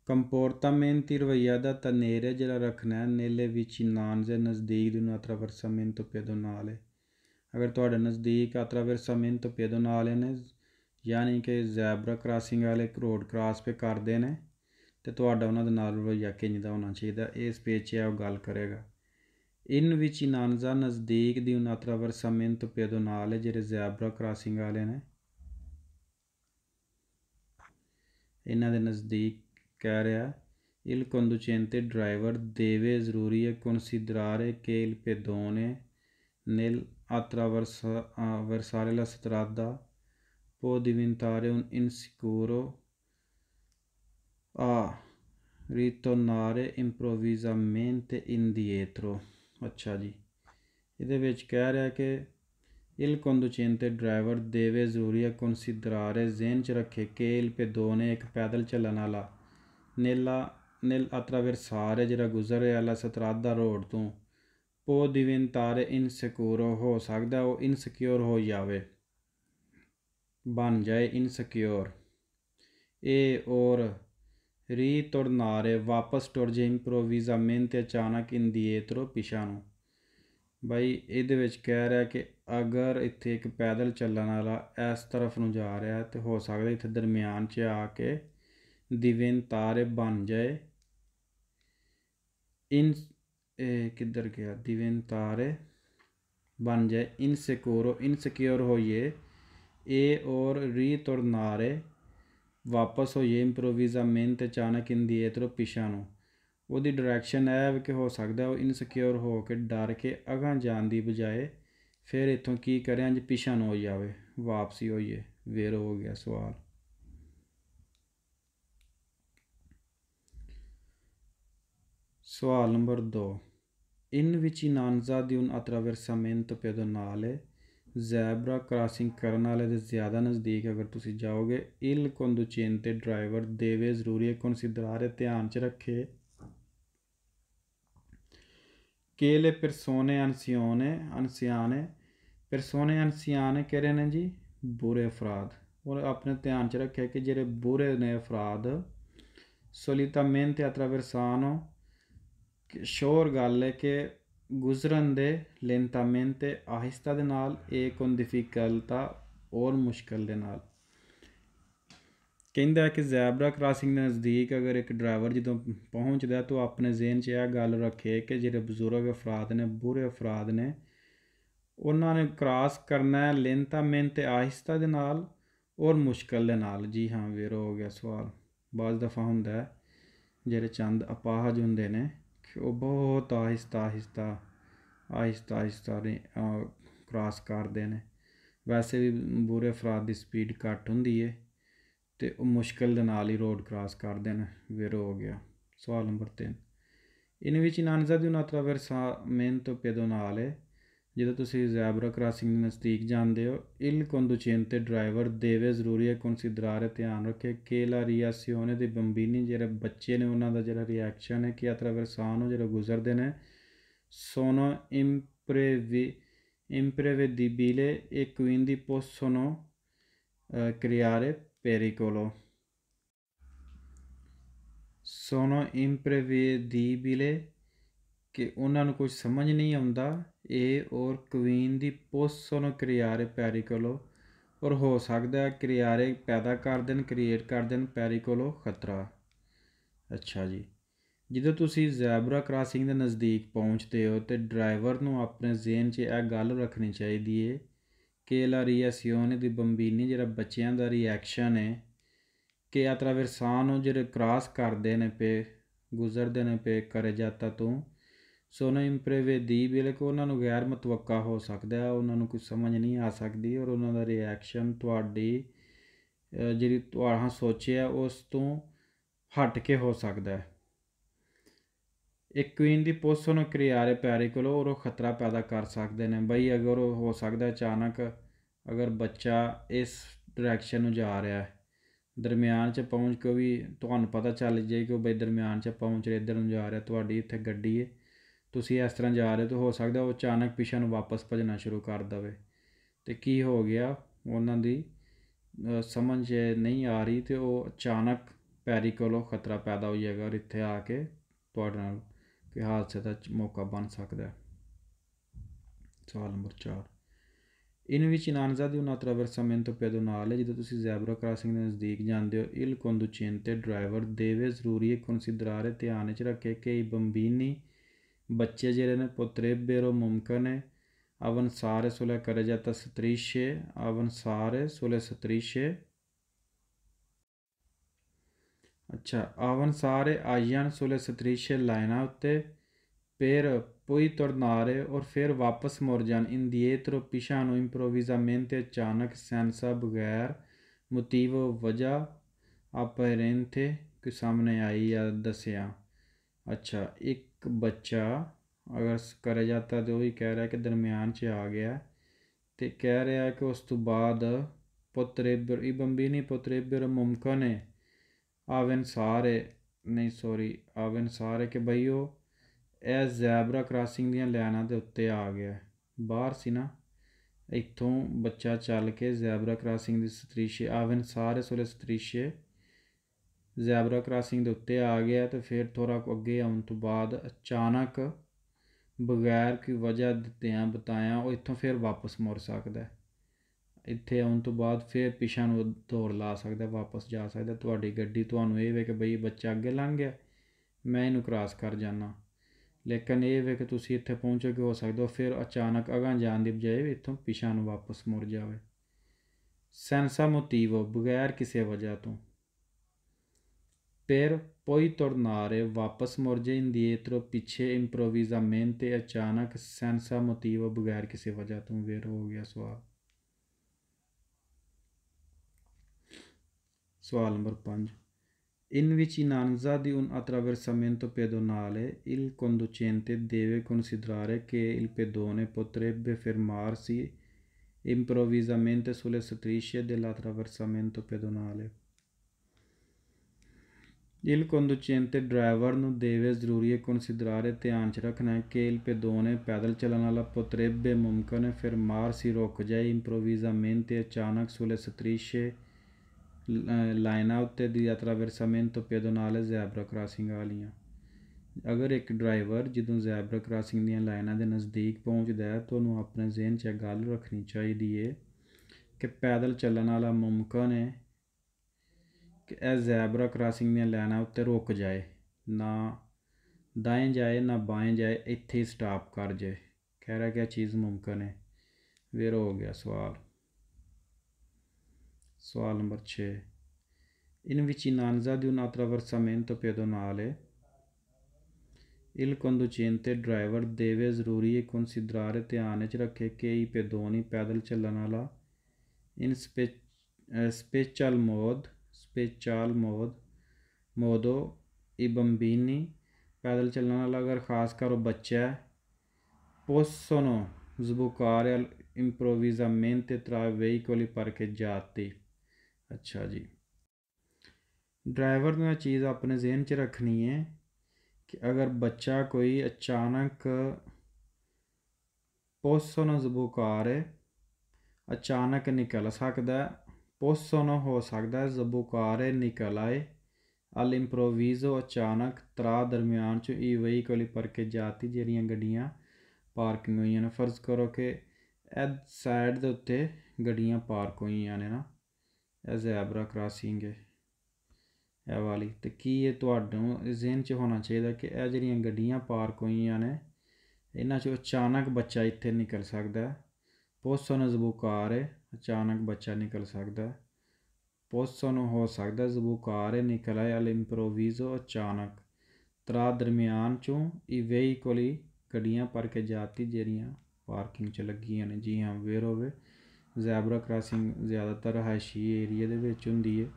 ਕੰਪੋਰਟਾਮੈਂਟੀ ਰਵੱਈਆ ਦਾ ਤਨੇਰੇ ਜਿਹੜਾ ਰੱਖਣਾ ਨੇਲੇ ਵਿਚਿਨਾਨਜ਼ੇ ਨਜ਼ਦੀਕ ਨੂੰ attraversamento pedonale ਅਗਰ ਤੁਹਾਡੇ ਨਜ਼ਦੀਕ attraversamento pedonale ਨੇ ਯਾਨੀ ਕਿ ਜ਼ੈਬਰਾ ਕ੍ਰਾਸਿੰਗ ਵਾਲੇ ਰੋਡ ਕ੍ਰਾਸ ਪੇ ਕਰਦੇ ਨੇ ਅਤੇ ਤੁਹਾਡਾ ਉਹਨਾਂ ਦੇ ਨਾਲ ਰਵੱਈਆ ਕਿੰਝ ਦਾ ਹੋਣਾ ਚਾਹੀਦਾ, ਇਸ ਪੇਜ 'ਚ ਉਹ ਗੱਲ ਕਰੇਗਾ। in vicinanza ਨਜ਼ਦੀਕ di un attraversamento pedonale ਜਿਹੜੇ ਜ਼ੈਬਰਾ ਕ੍ਰਾਸਿੰਗ ਵਾਲੇ ਨੇ ਇਹਨਾਂ ਦੇ ਨਜ਼ਦੀਕ ਕਹਿ ਰਿਹਾ il conducente driver deve ਜ਼ਰੂਰੀ ਹੈ considerare che il pedone nel attraversare la strada può diventare un insicuro a ritornare improvvisamente indietro। ਅੱਛਾ ਜੀ ਇਹਦੇ ਵਿੱਚ ਕਹਿ ਰਿਹਾ ਕਿ il conducente driver deve ਜ਼ਰੂਰੀ ਹੈ considerare ਜ਼ਿਹਨ 'ਚ ਰੱਖੇ ਕਿ il pedone ਇੱਕ ਪੈਦਲ ਚੱਲਣ ਵਾਲਾ nel attraversare ਜਿਹੜਾ ਗੁਜ਼ਰ ਰਿਹਾ la strada ਰੋਡ ਤੋਂ può diventare insicuro ਹੋ ਸਕਦਾ ਉਹ ਇਨਸਿਕਿਉਰ ਹੋ ਜਾਵੇ ਬਣ ਜਾਏ ਇਨਸਿਕਿਉਰ ਇਹ ਔਰ ritornare ਵਾਪਸ ਟੁਰ ਜੇ improvvisamente ਅਚਾਨਕ indietro ਪਿਛਾਂ ਨੂੰ ਬਾਈ ਇਹਦੇ ਵਿੱਚ ਕਹਿ ਰਿਹਾ ਕਿ ਅਗਰ ਇੱਥੇ ਇੱਕ ਪੈਦਲ ਚੱਲਣ ਵਾਲਾ ਇਸ ਤਰਫ ਨੂੰ ਜਾ ਰਿਹਾ ਤਾਂ ਹੋ ਸਕਦਾ ਇੱਥੇ ਦਰਮਿਆਨ 'ਚ ਆ ਕੇ diventare ਬਣ ਜਾਏ ਕਿੱਧਰ ਗਿਆ diventare ਬਣ ਜਾਏ ਇਨਸਿਕਿਉਰ ਹੋਈਏ ਇਹ ਔਰ ritornare ਵਾਪਸ ਹੋਈਏ improvvisamente ਅਚਾਨਕ indietro ਪਿਛਾਂ ਨੂੰ ਉਹਦੀ ਡਾਇਰੈਕਸ਼ਨ ਇਹ ਵੀ ਕਿ ਹੋ ਸਕਦਾ ਉਹ ਇਨਸਿਕਿਉਰ ਹੋ ਕੇ ਡਰ ਕੇ ਅਗਾਂਹ ਜਾਣ ਦੀ ਬਜਾਏ ਫਿਰ ਇੱਥੋਂ ਕੀ ਕਰਿਆ ਇੰਝ ਪਿਛਾਂ ਨੂੰ ਹੋ ਜਾਵੇ ਵਾਪਸੀ ਹੋਈਏ ਵੇਰ ਹੋ ਗਿਆ ਸਵਾਲ ਸਵਾਲ number 2 in vicinanza di un attraversamento pedonale zebra crossing ਕਰਨ ਵਾਲੇ ਦੇ ਜ਼ਿਆਦਾ ਨਜ਼ਦੀਕ ਅਗਰ ਤੁਸੀਂ ਜਾਓਗੇ il conducente driver deve ਜ਼ਰੂਰੀ ਹੈ considerare ਧਿਆਨ 'ਚ ਰੱਖੇ che le persone anziane ਕਿਹੜੇ ਨੇ ਜੀ ਬੁਰੇ ਅਫਰਾਦ ਔਰ ਆਪਣੇ ਧਿਆਨ 'ਚ ਰੱਖਿਆ ਕਿ ਜਿਹੜੇ ਬੁਰੇ ਨੇ ਅਫਰਾਦ solitamente attraversano ਸ਼ੋਰ ਗੱਲ ਹੈ ਕਿ ਗੁਜ਼ਰਨ ਦੇ lentamente ਆਹਿਸਤਾ ਦੇ ਨਾਲ ਇਹ con difficoltà ਔਰ ਮੁਸ਼ਕਿਲ ਦੇ ਨਾਲ ਕਹਿੰਦਾ ਕਿ ਜ਼ੈਬਰਾ ਕ੍ਰਾਸਿੰਗ ਦੇ ਨਜ਼ਦੀਕ ਅਗਰ ਇੱਕ ਡਰਾਈਵਰ ਜਦੋਂ ਪਹੁੰਚਦਾ ਤਾਂ ਆਪਣੇ ਜ਼ਿਹਨ 'ਚ ਇਹ ਗੱਲ ਰੱਖੇ ਕਿ ਜਿਹੜੇ ਬਜ਼ੁਰਗ ਅਫਰਾਦ ਨੇ ਬੁਰੇ ਅਫਰਾਦ ਨੇ ਉਹਨਾਂ ਨੇ ਕ੍ਰਾਸ ਕਰਨਾ ਹੈ lentamente ਆਹਿਸਤਾ ਦੇ ਨਾਲ ਔਰ ਮੁਸ਼ਕਿਲ ਦੇ ਨਾਲ ਜੀ ਹਾਂ ਵੇਰ ਹੋ ਗਿਆ ਸਵਾਲ ਬਾਜ਼ ਦਫਾ ਹੁੰਦਾ ਜਿਹੜੇ ਚੰਦ ਅਪਾਹਜ ਹੁੰਦੇ ਨੇ ਉਹ ਬਹੁਤ ਆਹਿਸਤਾ ਕ੍ਰਾਸ ਕਰਦੇ ਨੇ ਵੈਸੇ ਵੀ ਬੁਰੇ ਅਫਰਾਦ ਦੀ ਸਪੀਡ ਘੱਟ ਹੁੰਦੀ ਹੈ ਅਤੇ ਉਹ ਮੁਸ਼ਕਿਲ ਦੇ ਨਾਲ ਹੀ ਰੋਡ ਕ੍ਰਾਸ ਕਰਦੇ ਨੇ ਵੇਰ ਹੋ ਗਿਆ ਸਵਾਲ number 3 in vicinanza di un attraversamento pedonale ਜਦੋਂ ਤੁਸੀਂ ਜ਼ੈਬਰਾ ਕ੍ਰਾਸਿੰਗ ਦੇ ਨਜ਼ਦੀਕ ਜਾਂਦੇ ਹੋ il conducente driver deve ਜ਼ਰੂਰੀ ਹੈ considerare ਧਿਆਨ ਰੱਖੇ che la reazione dei bambini ਜਿਹੜੇ ਬੱਚੇ ਨੇ ਉਹਨਾਂ ਦਾ ਜਿਹੜਾ ਰਿਐਕਸ਼ਨ ਹੈ ਕਿ attraversano ਜਿਹੜੇ ਗੁਜ਼ਰਦੇ ਨੇ sono imprevedibile e quindi possono creare pericolo sono imprevedibile ਕਿ ਉਹਨਾਂ ਨੂੰ ਕੁਝ ਸਮਝ ਨਹੀਂ ਆਉਂਦਾ ਇਹ ਔਰ ਕੁਈਨ ਦੀ possono creare pericolo ਔਰ ਹੋ ਸਕਦਾ creare ਪੈਦਾ ਕਰ ਦੇਣ ਕ੍ਰੀਏਟ ਕਰ ਦੇਣ pericolo ਖਤਰਾ ਅੱਛਾ ਜੀ ਜਦੋਂ ਤੁਸੀਂ ਜ਼ੈਬਰਾ ਕ੍ਰਾਸਿੰਗ ਦੇ ਨਜ਼ਦੀਕ ਪਹੁੰਚਦੇ ਹੋ ਤਾਂ ਡਰਾਈਵਰ ਨੂੰ ਆਪਣੇ ਜ਼ਿਹਨ 'ਚ ਇਹ ਗੱਲ ਰੱਖਣੀ ਚਾਹੀਦੀ ਹੈ ਕਿ la reazione di bambini ਜਿਹੜਾ ਬੱਚਿਆਂ ਦਾ ਰਿਐਕਸ਼ਨ ਹੈ ਕਿ attraversano ਜਿਹੜੇ ਕ੍ਰਾਸ ਕਰਦੇ ਨੇ ਪਏ ਗੁਜ਼ਰਦੇ ਨੇ ਪਏ ਕਰੇ ਜਾਤਾ ਤੋਂ sono imprevedibile ਕਿ ਉਹਨਾਂ ਨੂੰ ਗੈਰ ਮੁਤਵੱਕਾ ਹੋ ਸਕਦਾ ਉਹਨਾਂ ਨੂੰ ਕੁਝ ਸਮਝ ਨਹੀਂ ਆ ਸਕਦੀ ਔਰ ਉਹਨਾਂ ਦਾ ਰਿਐਕਸ਼ਨ ਤੁਹਾਡੀ ਜਿਹੜੀ ਤੁਹਾਡਾ ਸੋਚਿਆ ਉਸ ਤੋਂ ਹਟ ਕੇ ਹੋ ਸਕਦਾ ਹੈ ਇੱਕ ਕੁਈਨ ਦੀ possono creare pericolo ਔਰ ਉਹ ਖਤਰਾ ਪੈਦਾ ਕਰ ਸਕਦੇ ਨੇ ਬਈ ਅਗਰ ਉਹ ਹੋ ਸਕਦਾ ਅਚਾਨਕ ਅਗਰ ਬੱਚਾ ਇਸ ਡਾਇਰੈਕਸ਼ਨ ਨੂੰ ਜਾ ਰਿਹਾ ਹੈ ਦਰਮਿਆਨ 'ਚ ਪਹੁੰਚ ਕੇ ਵੀ ਤੁਹਾਨੂੰ ਪਤਾ ਚੱਲ ਜਾਏ ਕਿ ਉਹ ਬਈ ਦਰਮਿਆਨ 'ਚ ਪਹੁੰਚ ਰਿਹਾ ਇੱਧਰ ਨੂੰ ਜਾ ਰਿਹਾ ਤੁਹਾਡੀ ਇੱਥੇ ਗੱਡੀ ਹੈ ਤੁਸੀਂ ਇਸ ਤਰ੍ਹਾਂ ਜਾ ਰਹੇ ਤਾਂ ਹੋ ਸਕਦਾ ਉਹ ਅਚਾਨਕ ਪਿੱਛੇ ਨੂੰ ਵਾਪਸ ਭੱਜਣਾ ਸ਼ੁਰੂ ਕਰ ਦੇਵੇ ਅਤੇ ਕੀ ਹੋ ਗਿਆ ਉਹਨਾਂ ਦੀ ਸਮਝ ਨਹੀਂ ਆ ਰਹੀ ਅਤੇ ਉਹ ਅਚਾਨਕ ਪੈਰੀਕੋਲੋ ਖਤਰਾ ਪੈਦਾ ਹੋ ਜਾਏਗਾ ਔਰ ਇੱਥੇ ਆ ਕੇ ਤੁਹਾਡੇ ਨਾਲ ਕਿ ਹਾਦਸੇ ਦਾ ਮੌਕਾ ਬਣ ਸਕਦਾ ਸਵਾਲ number 4 in vicinanza di un attraversamento pedonale ਜਦੋਂ ਤੁਸੀਂ ਜ਼ੈਬਰਾ ਕ੍ਰਾਸਿੰਗ ਦੇ ਨਜ਼ਦੀਕ ਜਾਂਦੇ ਹੋ il conducente driver deve ਜ਼ਰੂਰੀ ਹੈ considerare ਧਿਆਨ 'ਚ ਰੱਖੇ ਕਿ i bambini बच्चे जिहड़े ने potrebbero मुमकिन है avanzare sulle carreggiate strisce avanzare sulle strisce अच्छा avanzare आ जान sulle strisce लाइनां उत्ते per poi tornare और फिर वापस मुड़ जान indietro पिछां ਨੂੰ improvvisamente अचानक senza बगैर motivo वजह apparente कि सामने आई या दसिया। अच्छा एक बच्चा अगर करा जाता तो वही कह रहा है कि दरम्यान च आ गया तो कह रहा है कि उस तो बाद potrebbero i bambini potrebbero मुमकिन है avanzare नहीं सॉरी avanzare कि बई ਉਹ ਇਹ ਜ਼ੈਬਰਾ ਕ੍ਰਾਸਿੰਗ ਦੀਆਂ ਲਾਈਨਾਂ ਦੇ ਉੱਤੇ ਆ ਗਿਆ ਬਾਹਰ ਸੀ ਨਾ ਇੱਥੋਂ ਬੱਚਾ ਚੱਲ ਕੇ ਜ਼ੈਬਰਾ ਕ੍ਰਾਸਿੰਗ ਦੀ ਸਤਰੀਸ਼ੇ ਆਵਨ ਸਾਰੇ ਸੋਲੇ ਸਤਰੀਸ਼ੇ ਜ਼ੈਬਰਾ ਕ੍ਰਾਸਿੰਗ ਦੇ ਉੱਤੇ ਆ ਗਿਆ ਤੇ ਫਿਰ ਥੋੜ੍ਹਾ ਅੱਗੇ ਆਉਣ ਤੋਂ ਬਾਅਦ ਅਚਾਨਕ ਬਗੈਰ ਕੋਈ ਵਜ੍ਹਾ ਦਿੱਤਿਆਂ ਬਤਾਇਆ ਉਹ ਇੱਥੋਂ ਫਿਰ ਵਾਪਸ ਮੁੜ ਸਕਦਾ ਇੱਥੇ ਆਉਣ ਤੋਂ ਬਾਅਦ ਫਿਰ ਪਿਛਾਂ ਨੂੰ ਦੌੜ ਲਾ ਸਕਦਾ ਵਾਪਸ ਜਾ ਸਕਦਾ ਤੁਹਾਡੀ ਗੱਡੀ ਤੁਹਾਨੂੰ ਇਹ ਵੇ ਕਿ ਬਈ ਬੱਚਾ ਅੱਗੇ ਲੰਘ ਗਿਆ ਮੈਂ ਇਹਨੂੰ ਕ੍ਰਾਸ ਕਰ ਜਾਨਾ ਲੇਕਿਨ ਇਹ ਵੇ ਕਿ ਤੁਸੀਂ ਇੱਥੇ ਪਹੁੰਚੋਗੇ ਹੋ ਸਕਦਾ ਫਿਰ ਅਚਾਨਕ ਅਗਾਂਹ ਜਾਣ ਦੀ ਬਜਾਏ ਇੱਥੋਂ ਪਿਛਾਂ ਨੂੰ ਵਾਪਸ ਮੁੜ ਜਾਵੇ ਸੈਂਸਾ ਮੋਟੀਵੋ ਬਗੈਰ ਕਿਸੇ ਵਜ੍ਹਾ ਤੋਂ per poi tornare वापस मुड़ जाए indietro पीछे improvvisamente अचानक senza motivo बगैर किसी वजह तो वेर हो गया सवाल number 5 in vicinanza di un attraversamento pedonale il conducente deve considerare che il pedone potrebbe fermarsi improvvisamente sulle strisce dell'attraversamento pedonale Il conducente driver ਨੂੰ deve ਜ਼ਰੂਰੀ ਹੈ considerare ਧਿਆਨ 'ਚ ਰੱਖਣਾ ਹੈ ਕਿ il pedone ਪੈਦਲ ਚੱਲਣ ਵਾਲਾ potrebbe ਮੁਮਕਿਨ ਹੈ fermarsi ਰੁਕ ਜਾਏ improvvisamente ਅਚਾਨਕ sulle strisce ਲਾਈਨਾਂ ਉੱਤੇ ਦੀ attraversamento pedonale ਜ਼ੈਬਰਾ ਕ੍ਰਾਸਿੰਗ ਵਾਲੀਆਂ ਅਗਰ ਇੱਕ ਡਰਾਈਵਰ ਜਦੋਂ ਜ਼ੈਬਰਾ ਕ੍ਰਾਸਿੰਗ ਦੀਆਂ ਲਾਈਨਾਂ ਦੇ ਨਜ਼ਦੀਕ ਪਹੁੰਚਦਾ ਹੈ ਤਾਂ ਉਹਨੂੰ ਆਪਣੇ ਜ਼ਿਹਨ 'ਚ ਗੱਲ ਰੱਖਣੀ ਚਾਹੀਦੀ ਹੈ ਕਿ ਪੈਦਲ ਚੱਲਣ ਵਾਲਾ ਮੁਮਕਿਨ ਹੈ कि यह ਜ਼ੈਬਰਾ ਕ੍ਰਾਸਿੰਗ ਦੀਆਂ ਲਾਈਨਾਂ ਉੱਤੇ ਰੁਕ ਜਾਏ ਨਾ दाएं जाए ना बाएं जाए इत्थे ही स्टॉप कर जाए कह रहा क्या चीज़ मुमकिन है फिर हो गया सवाल number 6 in vicinanza di un attraversamento pedonale il conducente driver deve ਜ਼ਰੂਰੀ ਹੈ considerare ਧਿਆਨ ਵਿੱਚ ਰੱਖੇ ਕਿ ਇਹ pedoni ਪੈਦਲ ਚੱਲਣ ਵਾਲਾ in special modo i bambini पैदल चलने वाला अगर ख़ास कर बच्चा है possono sbucare improvvisamente tra veicoli parcheggiati अच्छा जी ड्राइवर ने चीज़ अपने जहन च रखनी है कि अगर बच्चा कोई अचानक possono sbucare अचानक निकल सकता है possono हो सकता है sbucare निकल आए all'improvviso अचानक त्रा दरम्यान च ई veicoli parcheggiati ਜਿਹੜੀਆਂ ਗੱਡੀਆਂ ਪਾਰਕਿੰਗ ਹੋਈਆਂ ਨੇ ਫਰਜ਼ ਕਰੋ ਕਿ ਇਹ ਸਾਈਡ ਦੇ ਉੱਤੇ ਗੱਡੀਆਂ ਪਾਰਕ ਹੋਈਆਂ ਨੇ ਨਾ ਇਹ ਜ਼ੈਬਰਾ ਕ੍ਰਾਸਿੰਗ ਹੈ ਇਹ ਵਾਲੀ ਤੇ ਕੀ ਇਹ ਤੁਹਾਨੂੰ ਜ਼ਿਹਨ 'ਚ ਹੋਣਾ ਚਾਹੀਦਾ ਕਿ ਇਹ ਜਿਹੜੀਆਂ ਗੱਡੀਆਂ ਪਾਰਕ ਹੋਈਆਂ ਨੇ ਇਹਨਾਂ 'ਚੋਂ ਅਚਾਨਕ ਬੱਚਾ ਇੱਥੇ ਨਿਕਲ ਸਕਦਾ ਹੈ possono sbucare ਅਚਾਨਕ ਬੱਚਾ ਨਿਕਲ ਸਕਦਾ ਹੈ possono ਹੋ ਸਕਦਾ sbucare ਨਿਕਲ ਆਏ all'improvviso ਅਚਾਨਕ ਤਰਾ ਦਰਮਿਆਨ ਚੋਂ ਇਹ veicoli ਗੱਡੀਆਂ parcheggiati ਜਿਹੜੀਆਂ ਪਾਰਕਿੰਗ 'ਚ ਲੱਗੀਆਂ ਨੇ ਜੀ ਹਾਂ ਵੇਰ ਹੋਵੇ ਜ਼ੈਬਰਾ ਕ੍ਰਾਸਿੰਗ ਜ਼ਿਆਦਾਤਰ ਰਿਹਾਇਸ਼ੀ ਏਰੀਏ ਦੇ ਵਿੱਚ ਹੁੰਦੀ ਹੈ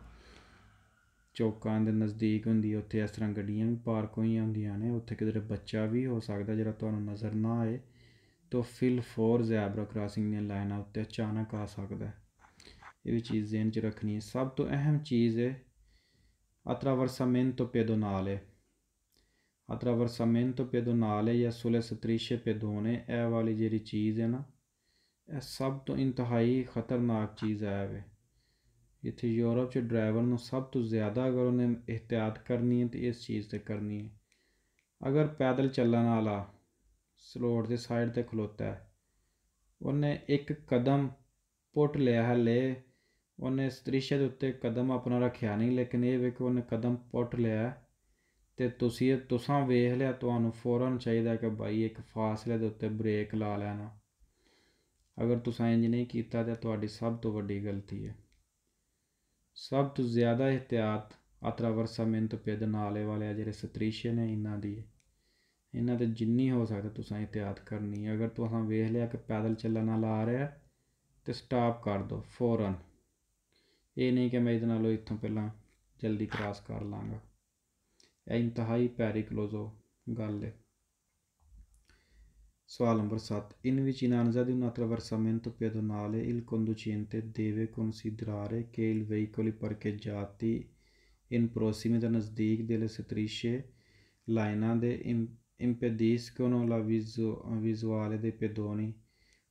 ਚੌਕਾਂ ਦੇ ਨਜ਼ਦੀਕ ਹੁੰਦੀ ਹੈ ਉੱਥੇ ਇਸ ਤਰ੍ਹਾਂ ਗੱਡੀਆਂ ਵੀ ਪਾਰਕ ਹੋਈਆਂ ਹੁੰਦੀਆਂ ਨੇ ਉੱਥੇ ਕਿਧਰੇ ਬੱਚਾ ਵੀ ਹੋ ਸਕਦਾ ਜਿਹੜਾ ਤੁਹਾਨੂੰ ਨਜ਼ਰ ਨਾ ਆਏ ਤਾਂ ਫਿਲ ਫੋਰ ਜ਼ੈਬਰਾ ਕ੍ਰਾਸਿੰਗ ਦੀਆਂ ਲਾਈਨਾਂ ਉੱਤੇ ਅਚਾਨਕ ਆ ਸਕਦਾ ਇਹ ਵੀ ਚੀਜ਼ ਜ਼ਿਹਨ 'ਚ ਰੱਖਣੀ ਹੈ ਸਭ ਤੋਂ ਅਹਿਮ ਚੀਜ਼ ਹੈ attraversamento pedonale attraversamento pedonale ਜਾਂ sulle strisce pedone ਇਹ ਵਾਲੀ ਜਿਹੜੀ ਚੀਜ਼ ਹੈ ਨਾ ਇਹ ਸਭ ਤੋਂ ਇੰਤਹਾਈ ਖਤਰਨਾਕ ਚੀਜ਼ ਹੈ ਵੇ ਇੱਥੇ ਯੂਰਪ 'ਚ ਡਰਾਈਵਰ ਨੂੰ ਸਭ ਤੋਂ ਜ਼ਿਆਦਾ ਅਗਰ ਉਹਨੇ ਇਹਤਿਆਤ ਕਰਨੀ ਹੈ ਤਾਂ ਇਸ ਚੀਜ਼ 'ਤੇ ਕਰਨੀ ਹੈ ਅਗਰ ਪੈਦਲ ਚੱਲਣ ਵਾਲਾ ਰੋਡ ਦੇ ਸਾਈਡ 'ਤੇ ਖਲੋਤਾ ਹੈ ਉਹਨੇ ਇੱਕ ਕਦਮ ਪੁੱਟ ਲਿਆ ਹਲੇ ਉਹਨੇ ਸਤਰੀਸ਼ੇ ਦੇ ਉੱਤੇ ਕਦਮ ਆਪਣਾ ਰੱਖਿਆ ਨਹੀਂ ਲੇਕਿਨ ਇਹ ਵੇ ਕਿ ਉਹਨੇ ਕਦਮ ਪੁੱਟ ਲਿਆ ਤੇ ਤੁਸਾਂ ਵੇਖ ਲਿਆ, ਤੁਹਾਨੂੰ ਫੌਰਨ ਚਾਹੀਦਾ ਕਿ ਬਾਈ ਇੱਕ ਫਾਸਲੇ ਦੇ ਉੱਤੇ ਬ੍ਰੇਕ ਲਾ ਲੈਣਾ। ਅਗਰ ਤੁਸੀਂ ਇੰਜ ਨਹੀਂ ਕੀਤਾ ਤਾਂ ਤੁਹਾਡੀ ਸਭ ਤੋਂ ਵੱਡੀ ਗਲਤੀ ਹੈ। ਸਭ ਤੋਂ ਜ਼ਿਆਦਾ ਇਹਤਿਆਤ ਅਤਰਾਵਰਸਾਮੈਂਟੋ ਪੈਡੋਨਾਲੇ ਵਾਲੇ ਆ ਜਿਹੜੇ ਸਤਰੀਸ਼ੇ ਨੇ ਇਹਨਾਂ ਤੇ ਜਿੰਨੀ ਹੋ ਸਕਦਾ ਤੁਸੀਂ ਇਹਤਿਆਤ ਕਰਨੀ ਹੈ। ਅਗਰ ਤੁਸੀਂ ਵੇਖ ਲਿਆ ਕਿ ਪੈਦਲ ਚੱਲਣ ਵਾਲਾ ਆ ਰਿਹਾ ਤਾਂ ਸਟਾਪ ਕਰ ਦਿਓ ਫੌਰਨ। ਇਹ ਨਹੀਂ ਕਿ ਮੈਂ ਇਹਦੇ ਨਾਲੋਂ ਇੱਥੋਂ ਪਹਿਲਾਂ ਜਲਦੀ ਕ੍ਰਾਸ ਕਰ ਲਾਂਗਾ। ਇਹ ਇੰਤਹਾਈ ਪੈਰੀਕਲੋਜ਼ੋ ਗੱਲ ਹੈ। ਸਵਾਲ number 7, in vicinanza di un attraversamento pedonale il conducente deve considerare che i veicoli parcheggiati in prossimità ਨਜ਼ਦੀਕ delle strisce ਲਾਈਨਾਂ ਦੇ impediscono la visuale dei pedoni,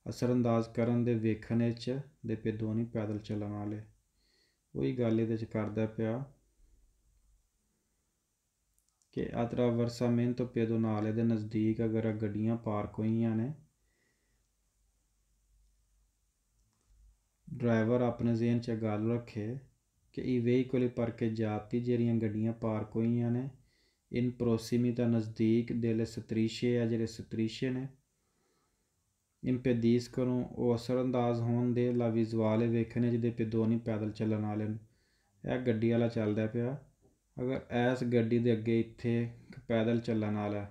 ਅਸਰਅੰਦਾਜ਼ ਕਰਨ ਦੇ ਵੇਖਣ ਵਿੱਚ ਦੇ ਪੈਦੋਨੀ ਪੈਦਲ ਚੱਲਣ ਵਾਲੇ। ਉਹੀ ਗੱਲ ਇਹਦੇ 'ਚ ਕਰਦਾ ਪਿਆ ਕਿ ਅਤਰਾਵਰਸਾਮੈਂਟੋ ਪੈਡੋਨਾਲੇ ਦੇ ਨਜ਼ਦੀਕ ਅਗਰ ਗੱਡੀਆਂ ਪਾਰਕ ਹੋਈਆਂ ਨੇ, ਡਰਾਈਵਰ ਆਪਣੇ ਜ਼ਿਹਨ 'ਚ ਗੱਲ ਰੱਖੇ ਕਿ ਇਹ veicoli parcheggiati ਜਿਹੜੀਆਂ ਗੱਡੀਆਂ ਪਾਰਕ ਹੋਈਆਂ ਨੇ ਇਨ ਪ੍ਰੋਸੀਮਿਟਾ ਨਜ਼ਦੀਕ delle strisce ਆ ਜਿਹੜੇ ਸਤਰੀਸ਼ੇ ਨੇ impediscono ਉਹ ਅਸਰਅੰਦਾਜ਼ ਹੋਣ ਦੇ la visuale ਵੇਖਣੇ ਜਿਹਦੇ ਪੈਦੋਨੀ ਪੈਦਲ ਚੱਲਣ ਵਾਲੇ ਨੂੰ। ਇਹ ਗੱਡੀ ਵਾਲਾ ਚੱਲਦਾ ਪਿਆ, ਅਗਰ ਇਸ ਗੱਡੀ ਦੇ ਅੱਗੇ ਇੱਥੇ ਪੈਦਲ ਚੱਲਣ ਵਾਲਾ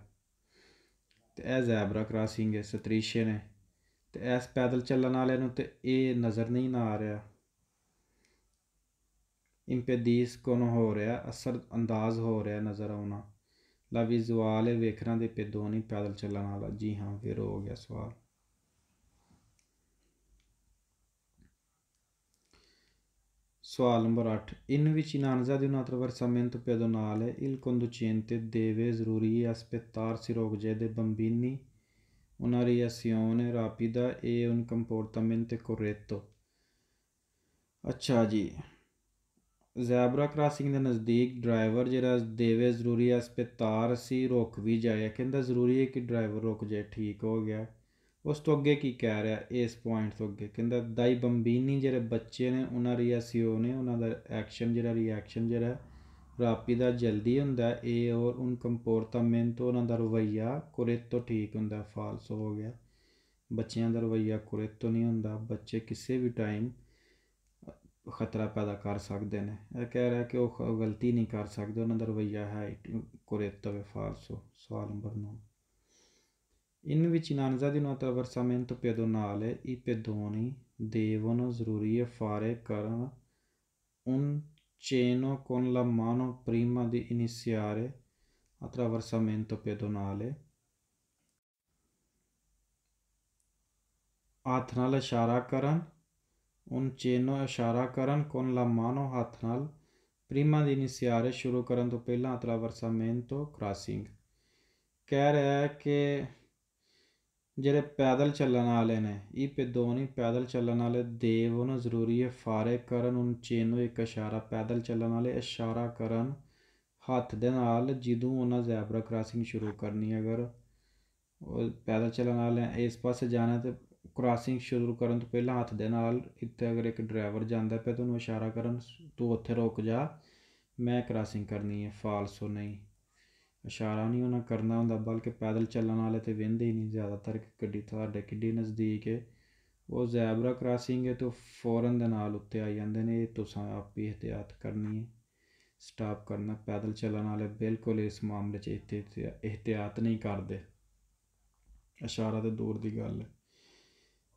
ਤੇ ਇਹ ਜ਼ੈਬਰਾ ਕ੍ਰਾਸਿੰਗ ਹੈ, ਸਤਰੀਸ਼ੇ ਨੇ, ਤੇ ਇਸ ਪੈਦਲ ਚੱਲਣ ਵਾਲੇ ਨੂੰ ਤੇ ਇਹ ਨਜ਼ਰ ਨਹੀਂ ਨਾ ਆ ਰਿਹਾ, impediscono ਹੋ ਰਿਹਾ, ਅਸਰ ਅੰਦਾਜ਼ ਹੋ ਰਿਹਾ ਨਜ਼ਰ ਆਉਣਾ। ਲਾ ਵਿਜ਼ੂਆਲੇ ਵੇਖਣਾ ਦੇ ਪੈਦੋਨੀ ਪੈਦਲ ਚੱਲਣ ਵਾਲਾ। ਜੀ ਹਾਂ, ਫਿਰ ਹੋ ਗਿਆ ਸਵਾਲ। ਸਵਾਲ number 8, in vicinanza di un attraversamento pedonale il conducente deve ਜ਼ਰੂਰੀ aspettarsi rogge dei bambini una reazione rapida e un comportamento corretto। ਅੱਛਾ ਜੀ, ਜ਼ੈਬਰਾ ਕ੍ਰਾਸਿੰਗ ਦੇ ਨਜ਼ਦੀਕ ਡਰਾਈਵਰ ਜਿਹੜਾ ਦੇਵੇ ਜ਼ਰੂਰੀ aspettarsi ਰੁਕ ਵੀ ਜਾਏ। ਕਹਿੰਦਾ ਜ਼ਰੂਰੀ ਹੈ ਕਿ ਡਰਾਈਵਰ ਰੁਕ ਜਾਏ, ਠੀਕ ਹੋ ਗਿਆ। ਉਸ ਤੋਂ ਅੱਗੇ ਕੀ ਕਹਿ ਰਿਹਾ ਇਸ ਪੁਆਇੰਟ ਤੋਂ ਅੱਗੇ, ਕਹਿੰਦਾ ਦਾਈ ਬੰਬੀਨੀ ਜਿਹੜੇ ਬੱਚੇ ਨੇ ਉਹਨਾਂ ਰਿਐਕਸੀਓਨੇ ਉਹਨਾਂ ਦਾ ਐਕਸ਼ਨ ਜਿਹੜਾ ਰਿਐਕਸ਼ਨ ਜਿਹੜਾ ਰਾਪੀਦਾ ਜਲਦੀ ਹੁੰਦਾ ਇਹ ਔਰ ਉਨ ਕੰਪੋਰਟਾਮੈਂਟੋ ਉਹਨਾਂ ਦਾ ਰਵੱਈਆ ਕੁਰੇਤੋ ਠੀਕ ਹੁੰਦਾ। ਫਾਲਸ ਹੋ ਗਿਆ, ਬੱਚਿਆਂ ਦਾ ਰਵੱਈਆ ਕੁਰੇਤੋ ਨਹੀਂ ਹੁੰਦਾ, ਬੱਚੇ ਕਿਸੇ ਵੀ ਟਾਈਮ ਖਤਰਾ ਪੈਦਾ ਕਰ ਸਕਦੇ ਨੇ। ਇਹ ਕਹਿ ਰਿਹਾ ਕਿ ਉਹ ਗਲਤੀ ਨਹੀਂ ਕਰ ਸਕਦੇ, ਉਹਨਾਂ ਦਾ ਰਵੱਈਆ ਹੈ ਕੁਰੇਤੋ ਹੈ। ਫਾਲਸੋ। ਸਵਾਲ number 9, in vicinanza di un attraversamento pedonale i pedoni devono ਜ਼ਰੂਰੀ ਹੈ fare ਕਰਨ un cenno con la mano prima di iniziare attraversamento pedonale। ਹੱਥ ਨਾਲ ਇਸ਼ਾਰਾ ਕਰਨ, un cenno ਇਸ਼ਾਰਾ ਕਰਨ con la mano ਹੱਥ ਨਾਲ prima di iniziare ਸ਼ੁਰੂ ਕਰਨ ਤੋਂ ਪਹਿਲਾਂ attraversamento crossing। ਕਹਿ ਰਿਹਾ ਹੈ ਕਿ ਜਿਹੜੇ ਪੈਦਲ ਚੱਲਣ ਵਾਲੇ ਨੇ ਇਹ ਪੈਦੋਨੀ ਪੈਦਲ ਚੱਲਣ ਵਾਲੇ ਦੇਵਨ ਜ਼ਰੂਰੀ ਹੈ ਫਾਰੇ ਕਰਨ un cenno ਇੱਕ ਇਸ਼ਾਰਾ, ਪੈਦਲ ਚੱਲਣ ਵਾਲੇ ਇਸ਼ਾਰਾ ਕਰਨ ਹੱਥ ਦੇ ਨਾਲ ਜਦੋਂ ਉਹਨਾਂ ਜ਼ੈਬਰਾ ਕ੍ਰਾਸਿੰਗ ਸ਼ੁਰੂ ਕਰਨੀ। ਅਗਰ ਉਹ ਪੈਦਲ ਚੱਲਣ ਵਾਲੇ ਇਸ ਪਾਸੇ ਜਾਣਾ ਤੇ ਕ੍ਰਾਸਿੰਗ ਸ਼ੁਰੂ ਕਰਨ ਤੋਂ ਪਹਿਲਾਂ ਹੱਥ ਦੇ ਨਾਲ ਇੱਥੇ ਅਗਰ ਇੱਕ ਡਰਾਈਵਰ ਜਾਂਦਾ ਪਿਆ ਤਾਂ ਉਹਨੂੰ ਇਸ਼ਾਰਾ ਕਰਨ ਤੂੰ ਉੱਥੇ ਰੁਕ ਜਾ, ਮੈਂ ਕ੍ਰਾਸਿੰਗ ਕਰਨੀ ਹੈ। ਫਾਲਸੋ ਨਹੀਂ, ਇਸ਼ਾਰਾ ਨਹੀਂ ਉਹਨਾਂ ਕਰਨਾ ਹੁੰਦਾ, ਬਲਕਿ ਪੈਦਲ ਚੱਲਣ ਵਾਲੇ ਤਾਂ ਵਹਿੰਦੇ ਹੀ ਨਹੀਂ ਜ਼ਿਆਦਾਤਰ ਕਿ ਗੱਡੀ ਤੁਹਾਡੇ ਕਿੱਡੀ ਨਜ਼ਦੀਕ ਹੈ, ਉਹ ਜ਼ੈਬਰਾ ਕ੍ਰਾਸਿੰਗ ਹੈ ਅਤੇ ਉਹ ਫੌਰਨ ਦੇ ਨਾਲ ਉੱਤੇ ਆ ਜਾਂਦੇ ਨੇ। ਇਹ ਤੁਸੀਂ ਆਪ ਹੀ ਇਹਤਿਆਤ ਕਰਨੀ ਹੈ, ਸਟਾਪ ਕਰਨਾ। ਪੈਦਲ ਚੱਲਣ ਵਾਲੇ ਬਿਲਕੁਲ ਇਸ ਮਾਮਲੇ 'ਚ ਇਹਤਿਆਤ ਨਹੀਂ ਕਰਦੇ, ਇਸ਼ਾਰਾ ਤਾਂ ਦੂਰ ਦੀ ਗੱਲ ਹੈ।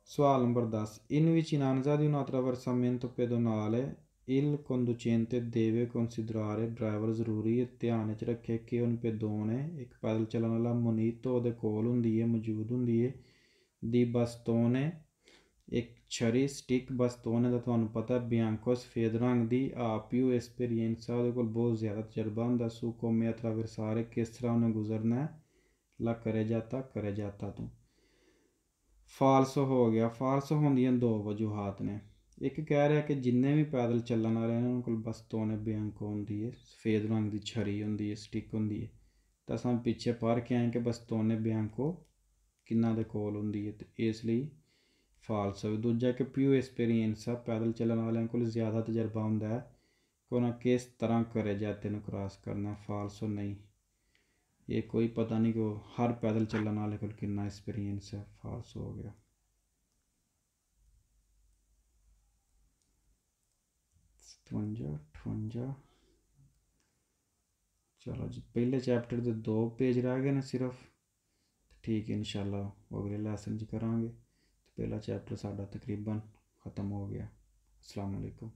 ਸਵਾਲ number 10, in vicinanza di un attraversamento pedonale il conducente deve considerare driver ਜ਼ਰੂਰੀ ਹੈ ਧਿਆਨ 'ਚ ਰੱਖੇ ਕਿ un pedone ਇੱਕ ਪੈਦਲ ਚੱਲਣ ਵਾਲਾ ਮੋਨੀਟੋ ਉਹਦੇ ਕੋਲ ਹੁੰਦੀ ਹੈ, ਮੌਜੂਦ ਹੁੰਦੀ ਹੈ। ਦੀ ਬਸਤੋਨੇ ਇੱਕ ਛਰੀ ਸਟਿਕ ਬਸਤੋਨੇ ਦਾ ਤੁਹਾਨੂੰ ਪਤਾ ਬਿਆਂਕੋ ਸਫੇਦ ਰੰਗ ਦੀ ਆਪਿਓ ਐਸਪੀਰੀਐਂਸਾ ਉਹਦੇ ਕੋਲ ਬਹੁਤ ਜ਼ਿਆਦਾ ਤਜਰਬਾ ਹੁੰਦਾ। ਸੂ ਕੋਮੇ ਅਤਰਾਵਰਸਾਰੇ ਕਿਸ ਤਰ੍ਹਾਂ ਉਹਨੇ ਗੁਜ਼ਰਨਾ ਲਾ ਕਰੇ ਜਾਤਾ ਤੂੰ। ਫਾਲਸ ਹੋ ਗਿਆ। ਫਾਲਸ ਹੁੰਦੀਆਂ ਦੋ ਵਜੂਹਾਤ ਨੇ, ਇੱਕ ਕਹਿ ਰਿਹਾ ਕਿ ਜਿੰਨੇ ਵੀ ਪੈਦਲ ਚੱਲਣ ਵਾਲੇ ਨੇ ਉਹਨਾਂ ਕੋਲ ਬਸਤੋਨੇ ਬਿਆਂਕੋ ਹੁੰਦੀ ਹੈ, ਸਫੇਦ ਰੰਗ ਦੀ ਛਰੀ ਹੁੰਦੀ ਹੈ, ਸਟਿਕ ਹੁੰਦੀ ਹੈ। ਤਾਂ ਸਾਨੂੰ ਪਿੱਛੇ ਪੜ੍ਹ ਕੇ ਆਏ ਕਿ ਬਸਤੋਨੇ ਬਿਆਂਕੋ ਕਿੰਨਾ ਦੇ ਕੋਲ ਹੁੰਦੀ ਹੈ, ਅਤੇ ਇਸ ਲਈ ਫਾਲਸ ਹੋਵੇ। ਦੂਜਾ ਕਿ ਪਿਓ ਐਕਸਪੀਰੀਐਂਸ ਆ, ਪੈਦਲ ਚੱਲਣ ਵਾਲਿਆਂ ਕੋਲ ਜ਼ਿਆਦਾ ਤਜਰਬਾ ਹੁੰਦਾ ਹੈ ਕਿ ਉਹਨਾਂ ਕਿਸ ਤਰ੍ਹਾਂ ਕਰੇ ਜਾਤੇ ਨੂੰ ਕ੍ਰਾਸ ਕਰਨਾ। ਫਾਲਸੋ ਨਹੀਂ, ये कोई पता नहीं कि हर पैदल चलने वाले को कितना एक्सपीरियंस है। फालस हो गया। 57 58। चलो जी, पहले चैप्टर के 2 पेज रह गए ने सिर्फ। ठीक है, इंशाल्लाह अगले लैसन च करांगे। तो पहला चैप्टर साडा तकरीबन ख़त्म हो गया। अस्सलाम वालेकुम।